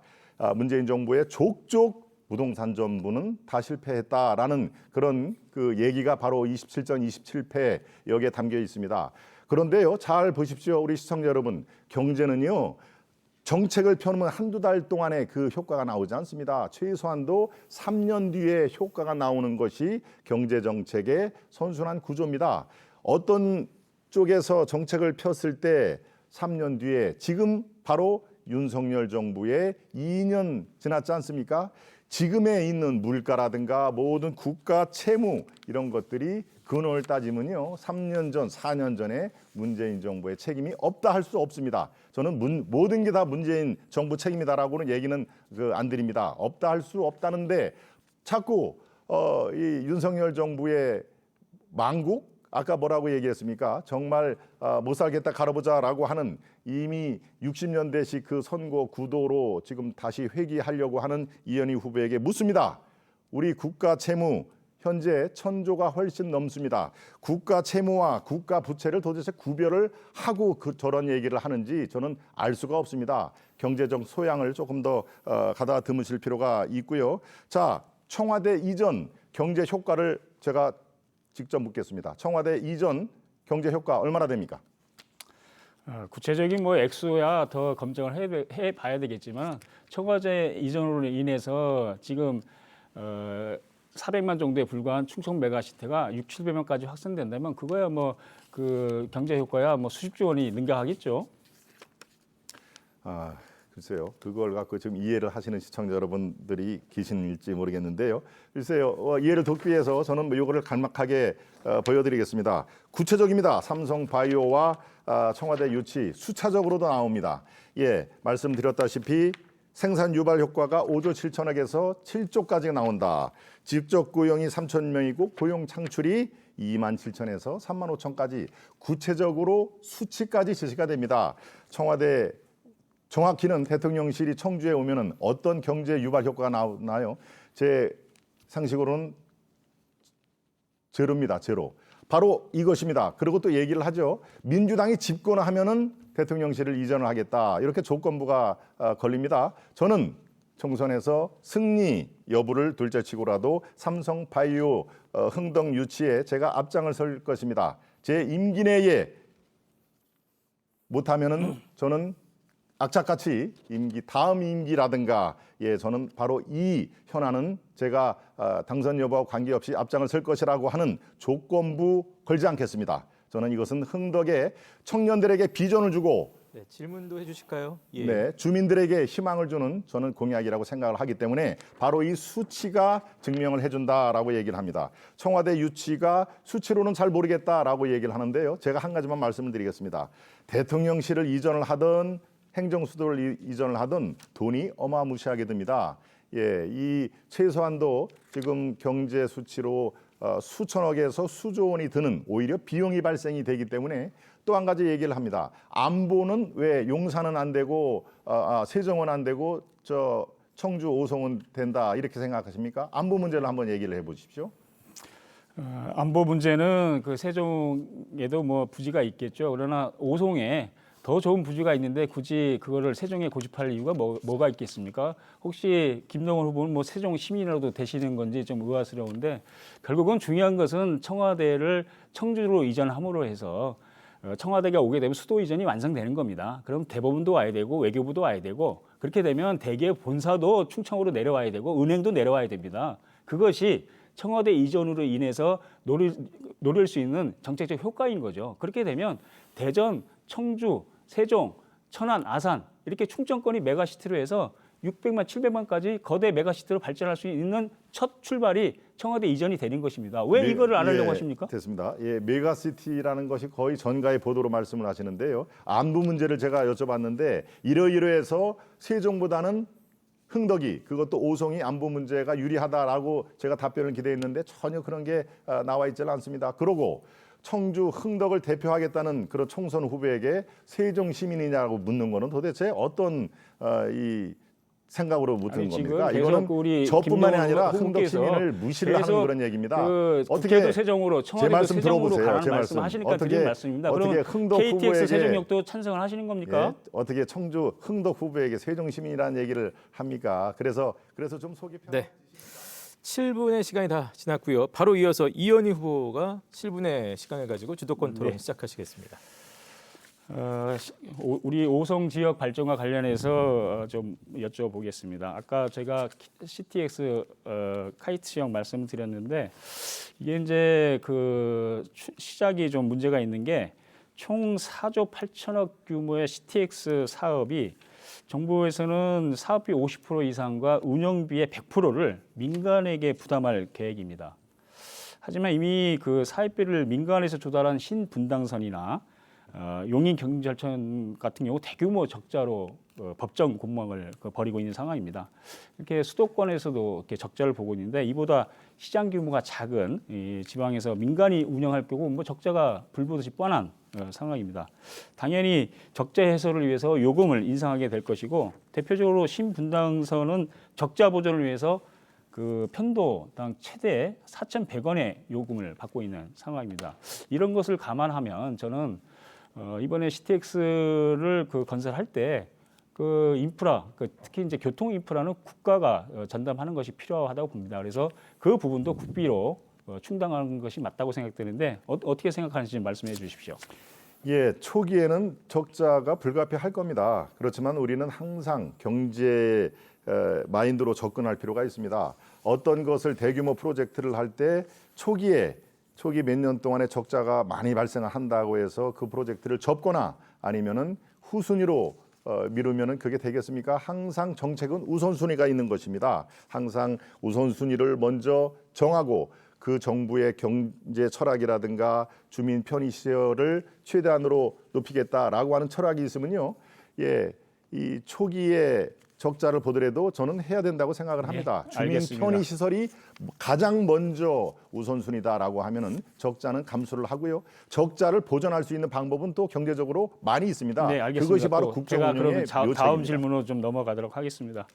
문재인 정부의 족족 부동산 정부는 다 실패했다라는 그런 그 얘기가 바로 27전 27패 여기에 담겨 있습니다. 그런데요, 잘 보십시오, 우리 시청자 여러분. 경제는요, 정책을 펴놓으면 한두 달 동안에 그 효과가 나오지 않습니다. 최소한도 3년 뒤에 효과가 나오는 것이 경제 정책의 선순환 구조입니다. 어떤 쪽에서 정책을 폈을 때 3년 뒤에 지금 바로 윤석열 정부의 2년 지났지 않습니까? 지금에 있는 물가라든가 모든 국가 채무 이런 것들이 근원을 따지면요 3년 전, 4년 전에 문재인 정부의 책임이 없다 할 수 없습니다. 저는 모든 게 다 문재인 정부 책임이다라고는 얘기는 안 드립니다. 없다 할 수 없다는데 자꾸 이 윤석열 정부의 망국 아까 뭐라고 얘기했습니까? 정말 못 살겠다 갈아보자라고 하는 이미 60년대식 그 선거 구도로 지금 다시 회귀하려고 하는 이현희 후보에게 묻습니다. 우리 국가 채무 현재 1,000조가 훨씬 넘습니다. 국가 채무와 국가 부채를 도대체 구별을 하고 저런 얘기를 하는지 저는 알 수가 없습니다. 경제적 소양을 조금 더 가다듬으실 필요가 있고요. 자, 청와대 이전 경제 효과를 제가 직접 묻겠습니다. 청와대 이전 경제 효과 얼마나 됩니까? 구체적인 뭐 액수야 더 검증을 해 봐야 되겠지만 청와대 이전으로 인해서 지금 400만 정도에 불과한 충청 메가시티가 600~700만까지 확산된다면 그거야 뭐 그 경제 효과야 뭐 수십조 원이 능가하겠죠. 글쎄요. 그걸 갖고 지금 이해를 하시는 시청자 여러분들이 계신지 모르겠는데요. 글쎄요. 이해를 돕기 위해서 저는 뭐 이거를 간략하게 보여드리겠습니다. 구체적입니다. 삼성바이오와 청와대 유치 수차적으로도 나옵니다. 예, 말씀드렸다시피 생산 유발 효과가 5조 7천억에서 7조까지 나온다. 직접 고용이 3천 명이고 고용 창출이 2만 7천에서 3만 5천까지 구체적으로 수치까지 제시가 됩니다. 청와대 정확히는 대통령실이 청주에 오면은 어떤 경제 유발 효과가 나오나요? 제 상식으로는 제로입니다. 제로. 바로 이것입니다. 그리고 또 얘기를 하죠. 민주당이 집권을 하면은 대통령실을 이전을 하겠다. 이렇게 조건부가 걸립니다. 저는 총선에서 승리 여부를 둘째치고라도 삼성바이오 흥덕 유치에 제가 앞장을 설 것입니다. 제 임기 내에 못하면은 저는 악착같이 다음 임기라든가 저는 바로 이 현안은 제가 당선 여부와 관계없이 앞장을 설 것이라고 하는 조건부 걸지 않겠습니다. 저는 이것은 흥덕의 청년들에게 비전을 주고 네, 질문도 해주실까요? 예. 네, 주민들에게 희망을 주는 저는 공약이라고 생각을 하기 때문에 바로 이 수치가 증명을 해준다라고 얘기를 합니다. 청와대 유치가 수치로는 잘 모르겠다라고 얘기를 하는데요. 제가 한 가지만 말씀을 드리겠습니다. 대통령실을 이전을 하든 행정수도를 이전을 하든 돈이 어마무시하게 듭니다. 예, 이 최소한도 지금 경제 수치로 수천억에서 수조 원이 드는 오히려 비용이 발생이 되기 때문에 또 한 가지 얘기를 합니다. 안보는 왜 용산은 안 되고 세종은 안 되고 저 청주 오송은 된다 이렇게 생각하십니까? 안보 문제를 한번 얘기를 해보십시오. 안보 문제는 그 세종에도 뭐 부지가 있겠죠. 그러나 오송에 더 좋은 부지가 있는데 굳이 그거를 세종에 고집할 이유가 뭐가 있겠습니까? 혹시 김동연 후보는 뭐 세종 시민이라도 되시는 건지 좀 의아스러운데 결국은 중요한 것은 청와대를 청주로 이전함으로 해서 청와대가 오게 되면 수도 이전이 완성되는 겁니다. 그럼 대법원도 와야 되고 외교부도 와야 되고 그렇게 되면 대기업 본사도 충청으로 내려와야 되고 은행도 내려와야 됩니다. 그것이 청와대 이전으로 인해서 노릴 수 있는 정책적 효과인 거죠. 그렇게 되면 대전, 청주, 세종, 천안, 아산 이렇게 충청권이 메가시티로 해서 600만, 700만까지 거대 메가시티로 발전할 수 있는 첫 출발이 청와대 이전이 되는 것입니다. 왜 이거를 안 하려고 하십니까? 됐습니다. 예, 메가시티라는 것이 거의 전가의 보도로 말씀을 하시는데요. 안보 문제를 제가 여쭤봤는데 이러이러해서 세종보다는 흥덕이 그것도 오송이 안보 문제가 유리하다라고 제가 답변을 기대했는데 전혀 그런 게 나와 있지는 않습니다. 그러고 청주 흥덕을 대표하겠다는 그런 총선 후보에게 세종 시민이냐고 묻는 거는 도대체 어떤 이 생각으로 묻는 겁니까? 이거는 저뿐만이 아니라 흥덕 시민을 무시를 하는 그런 얘기입니다. 국회도 세종으로 청와대도 세종으로 가라는 말씀 하시니까 드리는 말씀입니다. 어떻게 그럼 KTX 세종역도 찬성을 하시는 겁니까? 예, 어떻게 청주 흥덕 후보에게 세종 시민이라는 얘기를 합니까? 그래서 좀 속이 편해. 네. 7분의 시간이 다 지났고요. 바로 이어서 이현희 후보가 7분의 시간을 가지고 주도권 토론 시작하시겠습니다. 우리 오송 지역 발전과 관련해서 좀 여쭤보겠습니다. 아까 제가 CTX 카이트역 말씀드렸는데 이게 이제 그 시작이 좀 문제가 있는 게 총 4조 8천억 규모의 CTX 사업이 정부에서는 사업비 50% 이상과 운영비의 100%를 민간에게 부담할 계획입니다. 하지만 이미 그 사업비를 민간에서 조달한 신분당선이나 용인경찰청 같은 경우 대규모 적자로 법정 공방을 벌이고 있는 상황입니다. 이렇게 수도권에서도 이렇게 적자를 보고 있는데 이보다 시장 규모가 작은 이 지방에서 민간이 운영할 경우 뭐 적자가 불보듯이 뻔한 상황입니다. 당연히 적자 해소를 위해서 요금을 인상하게 될 것이고 대표적으로 신분당선은 적자 보전을 위해서 그 편도당 최대 4,100원의 요금을 받고 있는 상황입니다. 이런 것을 감안하면 저는 이번에 CTX를 그 건설할 때 그 인프라, 특히 이제 교통 인프라는 국가가 전담하는 것이 필요하다고 봅니다. 그래서 그 부분도 국비로 충당하는 것이 맞다고 생각되는데 어떻게 생각하는지 말씀해 주십시오. 예, 초기에는 적자가 불가피할 겁니다. 그렇지만 우리는 항상 경제 마인드로 접근할 필요가 있습니다. 어떤 것을 대규모 프로젝트를 할 때 초기 몇 년 동안에 적자가 많이 발생한다고 해서 그 프로젝트를 접거나 아니면은 후순위로 미루면은 그게 되겠습니까? 항상 정책은 우선순위가 있는 것입니다. 항상 우선순위를 먼저 정하고 그 정부의 경제 철학이라든가 주민 편의 시설을 최대한으로 높이겠다라고 하는 철학이 있으면요, 예, 이 초기에 적자를 보더라도 저는 해야 된다고 생각을 합니다. 주민 알겠습니다. 편의 시설이 가장 먼저 우선순위다라고 하면은 적자는 감수를 하고요. 적자를 보전할 수 있는 방법은 또 경제적으로 많이 있습니다. 네, 알겠습니다. 그것이 바로 또 국정 제가 운영의 그러면 다음 묘책입니다. 질문으로 좀 넘어가도록 하겠습니다.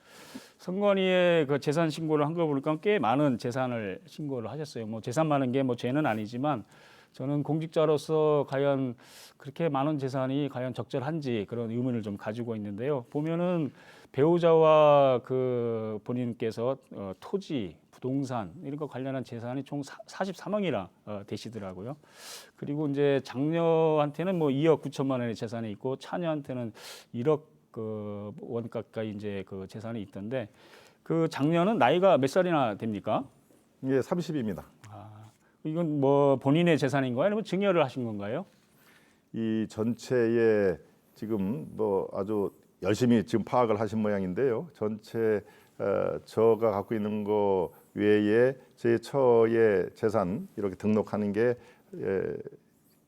선관위에 그 재산 신고를 한 거 보니까 꽤 많은 재산을 신고를 하셨어요. 뭐 재산 많은 게 뭐 죄는 아니지만 저는 공직자로서 과연 그렇게 많은 재산이 과연 적절한지 그런 의문을 좀 가지고 있는데요. 보면은 배우자와 그 본인께서 토지, 부동산 이런 거 관련한 재산이 총 43억이나 되시더라고요. 그리고 이제 장녀한테는 뭐 2억 9천만 원의 재산이 있고 차녀한테는 1억 원 가까이 이제 그 재산이 있던데 그 장녀는 나이가 몇 살이나 됩니까? 예, 30입니다. 이건 뭐 본인의 재산인가요? 아니면 증여를 하신 건가요? 이 전체에 지금 뭐 아주 열심히 지금 파악을 하신 모양인데요. 전체 저가 갖고 있는 거 외에 제 처의 재산 이렇게 등록하는 게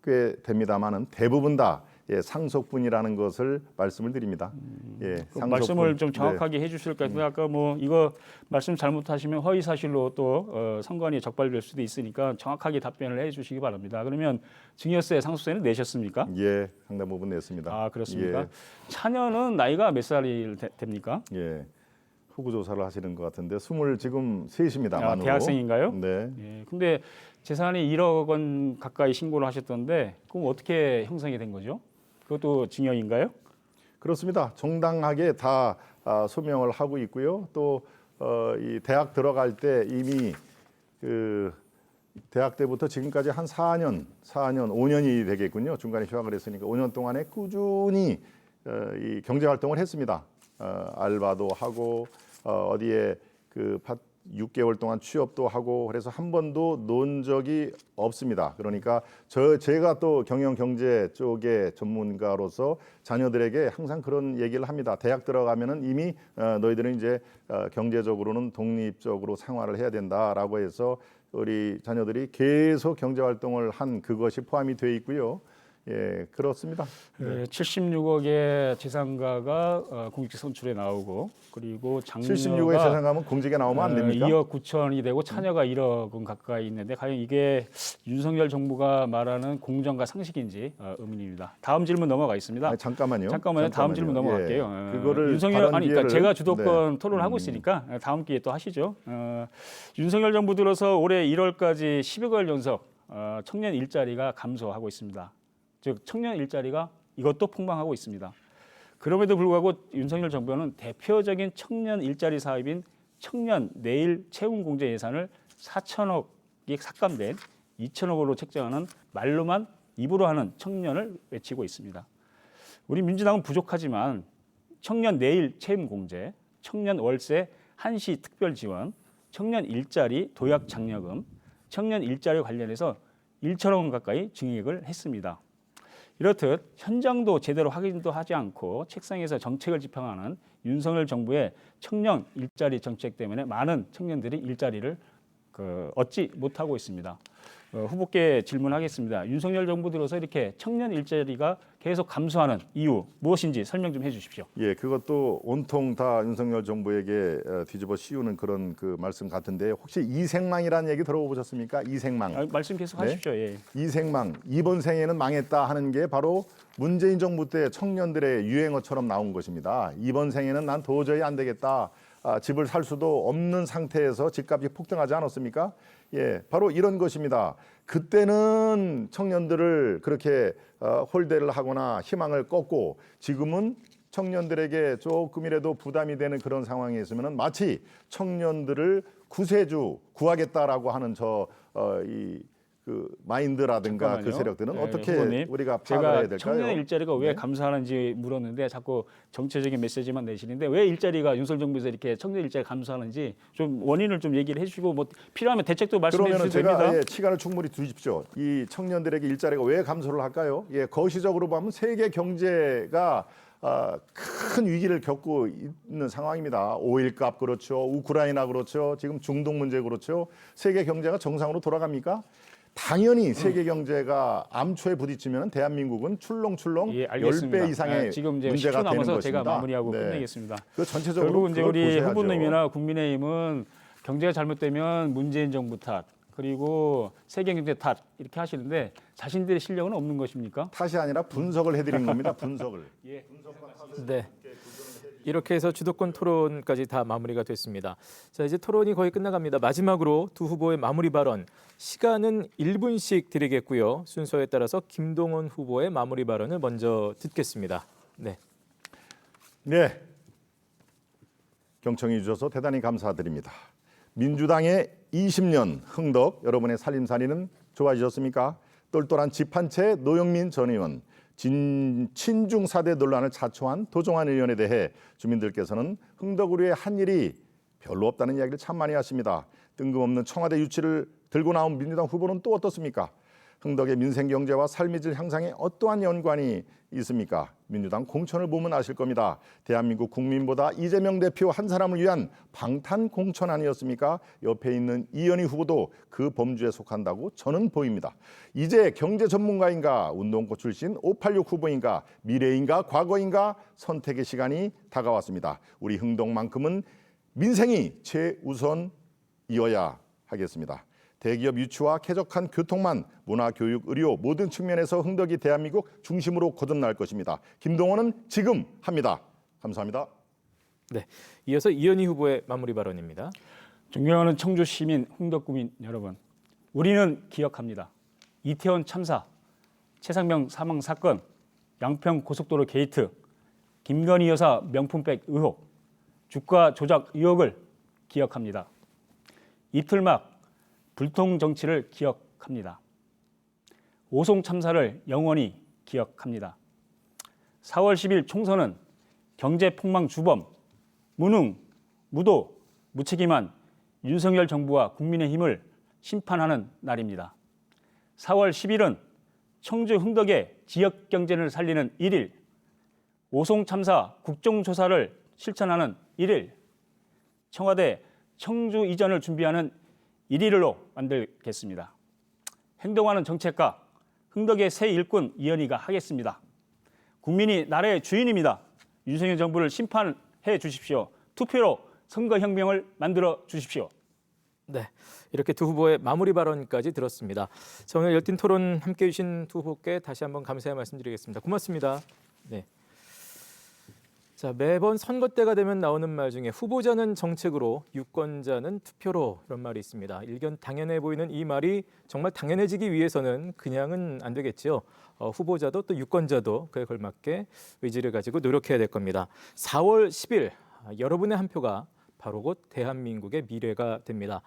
꽤 됩니다만은 대부분 다 상속분이라는 것을 말씀을 드립니다. 예, 그 말씀을 좀 정확하게 해주실 것 같은데 아까 뭐 이거 말씀 잘못하시면 허위 사실로 또 선관위에 적발될 수도 있으니까 정확하게 답변을 해주시기 바랍니다. 그러면 증여세, 상속세는 내셨습니까? 예, 상당 부분 냈습니다. 아 그렇습니까? 예, 차녀는 나이가 몇 살이 됩니까? 예. 후보 조사를 하시는 것 같은데 지금 3입니다. 만으로. 대학생인가요? 네. 예, 근데 재산이 1억 원 가까이 신고를 하셨던데 그럼 어떻게 형성이 된 거죠? 그것도 증여인가요? 그렇습니다. 정당하게 다 소명을 하고 있고요. 또 이 대학 들어갈 때 이미 그 대학 때부터 지금까지 한 5년이 되겠군요. 중간에 휴학을 했으니까 5년 동안에 꾸준히 이 경제 활동을 했습니다. 알바도 하고 어디에 6개월 동안 취업도 하고 그래서 한 번도 논 적이 없습니다. 그러니까 제가 또 경영 경제 쪽의 전문가로서 자녀들에게 항상 그런 얘기를 합니다. 대학 들어가면은 이미 너희들은 이제 경제적으로는 독립적으로 생활을 해야 된다라고 해서 우리 자녀들이 계속 경제 활동을 한 그것이 포함이 되어 있고요. 예, 그렇습니다. 네. 76억의 재산가가 공직지 선출에 나오고 그리고 장녀가 76억의 재산가면 공직에 나오면 안 됩니까? 2억 9천이 되고 차녀가 1억 원 가까이 있는데 과연 이게 윤석열 정부가 말하는 공정과 상식인지 의문입니다. 다음 질문 넘어가겠습니다. 잠깐만요. 다음 질문 넘어갈게요. 그거를 윤석열 그러니까 제가 주도권 네. 토론을 하고 있으니까 다음 기회에 또 하시죠. 윤석열 정부 들어서 올해 1월까지 10여개월 연속 청년 일자리가 감소하고 있습니다. 즉 청년 일자리가 이것도 폭망하고 있습니다. 그럼에도 불구하고 윤석열 정부는 대표적인 청년 일자리 사업인 청년 내일 채용 공제 예산을 4천억이 삭감된 2천억으로 책정하는 말로만 입으로 하는 청년을 외치고 있습니다. 우리 민주당은 부족하지만 청년 내일 채용 공제, 청년 월세 한시 특별 지원, 청년 일자리 도약 장려금, 청년 일자리 관련해서 1천억 원 가까이 증액을 했습니다. 이렇듯 현장도 제대로 확인도 하지 않고 책상에서 정책을 집행하는 윤석열 정부의 청년 일자리 정책 때문에 많은 청년들이 일자리를 얻지 못하고 있습니다. 후보께 질문하겠습니다. 윤석열 정부 들어서 이렇게 청년 일자리가 계속 감소하는 이유 무엇인지 설명 좀 해주십시오. 예, 그것도 온통 다 윤석열 정부에게 뒤집어 씌우는 그런 그 말씀 같은데 혹시 이생망이라는 얘기 들어보셨습니까? 이생망. 말씀 계속 네? 하십시오. 예. 이생망. 이번 생에는 망했다 하는 게 바로 문재인 정부 때 청년들의 유행어처럼 나온 것입니다. 이번 생에는 난 도저히 안 되겠다. 집을 살 수도 없는 상태에서 집값이 폭등하지 않았습니까? 예, 바로 이런 것입니다. 그때는 청년들을 그렇게 홀대를 하거나 희망을 꺾고 지금은 청년들에게 조금이라도 부담이 되는 그런 상황에 있으면 마치 청년들을 구세주 구하겠다라고 하는 그 마인드라든가 잠깐만요. 그 세력들은 네, 어떻게 후보님, 우리가 파악을 제가 해야 될까요? 청년 일자리가 왜 네. 감소하는지 물었는데 자꾸 정체적인 메시지만 내시는데 왜 일자리가 윤석열 정부에서 이렇게 청년 일자리 감소하는지 좀 원인을 좀 얘기를 해주시고 뭐 필요하면 대책도 말씀해 그러면 주셔도 제가 됩니다. 시간을 충분히 두십시오. 이 청년들에게 일자리가 왜 감소를 할까요? 예, 거시적으로 보면 세계 경제가 큰 위기를 겪고 있는 상황입니다. 오일값 그렇죠, 우크라이나 그렇죠, 지금 중동 문제 그렇죠. 세계 경제가 정상으로 돌아갑니까? 당연히 세계 경제가 암초에 부딪히면 대한민국은 출렁출렁 예, 알겠습니다. 10배 이상의 지금 이제 문제가 10초 되는 남아서 것입니다. 제가 마무리하고 네. 끝내겠습니다. 그 전체적으로 결국 이제 그걸 우리 보셔야죠. 후보님이나 국민의힘은 경제가 잘못되면 문재인 정부 탓 그리고 세계 경제 탓 이렇게 하시는데 자신들의 실력은 없는 것입니까? 탓이 아니라 분석을 해드린 겁니다. 분석을. 예. 네. 이렇게 해서 주도권 토론까지 다 마무리가 됐습니다. 자, 이제 토론이 거의 끝나갑니다. 마지막으로 두 후보의 마무리 발언. 시간은 1분씩 드리겠고요. 순서에 따라서 김동원 후보의 마무리 발언을 먼저 듣겠습니다. 네. 네. 경청해 주셔서 대단히 감사드립니다. 민주당의 20년 흥덕 여러분의 살림살이는 좋아지셨습니까? 똘똘한 집 한 채 노영민 전 의원, 친중 4대 논란을 자초한 도종환 의원에 대해 주민들께서는 흥덕으로의 한 일이 별로 없다는 이야기를 참 많이 하십니다. 뜬금없는 청와대 유치를 들고 나온 민주당 후보는 또 어떻습니까? 흥덕의 민생경제와 삶의 질 향상에 어떠한 연관이 있습니까? 민주당 공천을 보면 아실 겁니다. 대한민국 국민보다 이재명 대표 한 사람을 위한 방탄 공천 아니었습니까? 옆에 있는 이현희 후보도 그 범주에 속한다고 저는 보입니다. 이제 경제 전문가인가 운동고 출신 586 후보인가 미래인가 과거인가 선택의 시간이 다가왔습니다. 우리 흥덕만큼은 민생이 최우선이어야 하겠습니다. 대기업 유치와 쾌적한 교통만 문화, 교육, 의료 모든 측면에서 흥덕이 대한민국 중심으로 거듭날 것입니다. 김동원은 지금 합니다. 감사합니다. 네. 이어서 이현희 후보의 마무리 발언입니다. 존경하는 청주 시민 흥덕구민 여러분, 우리는 기억합니다. 이태원 참사, 최상명 사망 사건, 양평 고속도로 게이트, 김건희 여사 명품백 의혹, 주가 조작 의혹을 기억합니다. 이틀막 불통 정치를 기억합니다. 오송 참사를 영원히 기억합니다. 4월 10일 총선은 경제 폭망 주범, 무능, 무도, 무책임한 윤석열 정부와 국민의힘을 심판하는 날입니다. 4월 10일은 청주 흥덕의 지역 경제를 살리는 1일, 오송 참사 국정조사를 실천하는 1일, 청와대 청주 이전을 준비하는 1일로 만들겠습니다. 행동하는 정책가 흥덕의 새 일꾼 이현희가 하겠습니다. 국민이 나라의 주인입니다. 윤석열 정부를 심판해 주십시오. 투표로 선거혁명을 만들어 주십시오. 네, 이렇게 두 후보의 마무리 발언까지 들었습니다. 자, 오늘 열띤 토론 함께해 주신 두 후보께 다시 한번 감사의 말씀드리겠습니다. 고맙습니다. 네. 자, 매번 선거 때가 되면 나오는 말 중에 후보자는 정책으로, 유권자는 투표로 이런 말이 있습니다. 일견 당연해 보이는 이 말이 정말 당연해지기 위해서는 그냥은 안 되겠죠. 후보자도 또 유권자도 그에 걸맞게 의지를 가지고 노력해야 될 겁니다. 4월 10일 여러분의 한 표가 바로 곧 대한민국의 미래가 됩니다.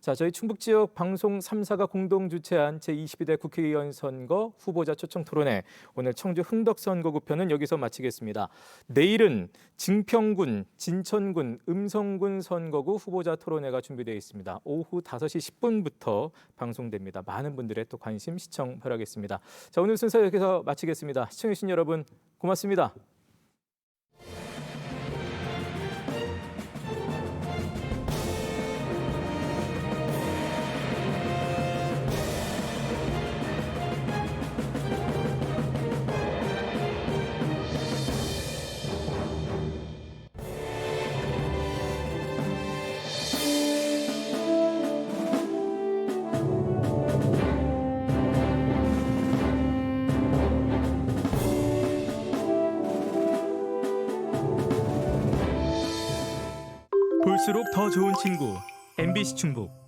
자, 저희 충북 지역 방송 3사가 공동 주최한 제22대 국회의원 선거 후보자 초청 토론회, 오늘 청주 흥덕 선거구편은 여기서 마치겠습니다. 내일은 증평군, 진천군, 음성군 선거구 후보자 토론회가 준비되어 있습니다. 오후 5시 10분부터 방송됩니다. 많은 분들의 또 관심 시청 바라겠습니다. 자, 오늘 순서 여기서 마치겠습니다. 시청해주신 여러분 고맙습니다. 볼수록 더 좋은 친구 MBC 충북.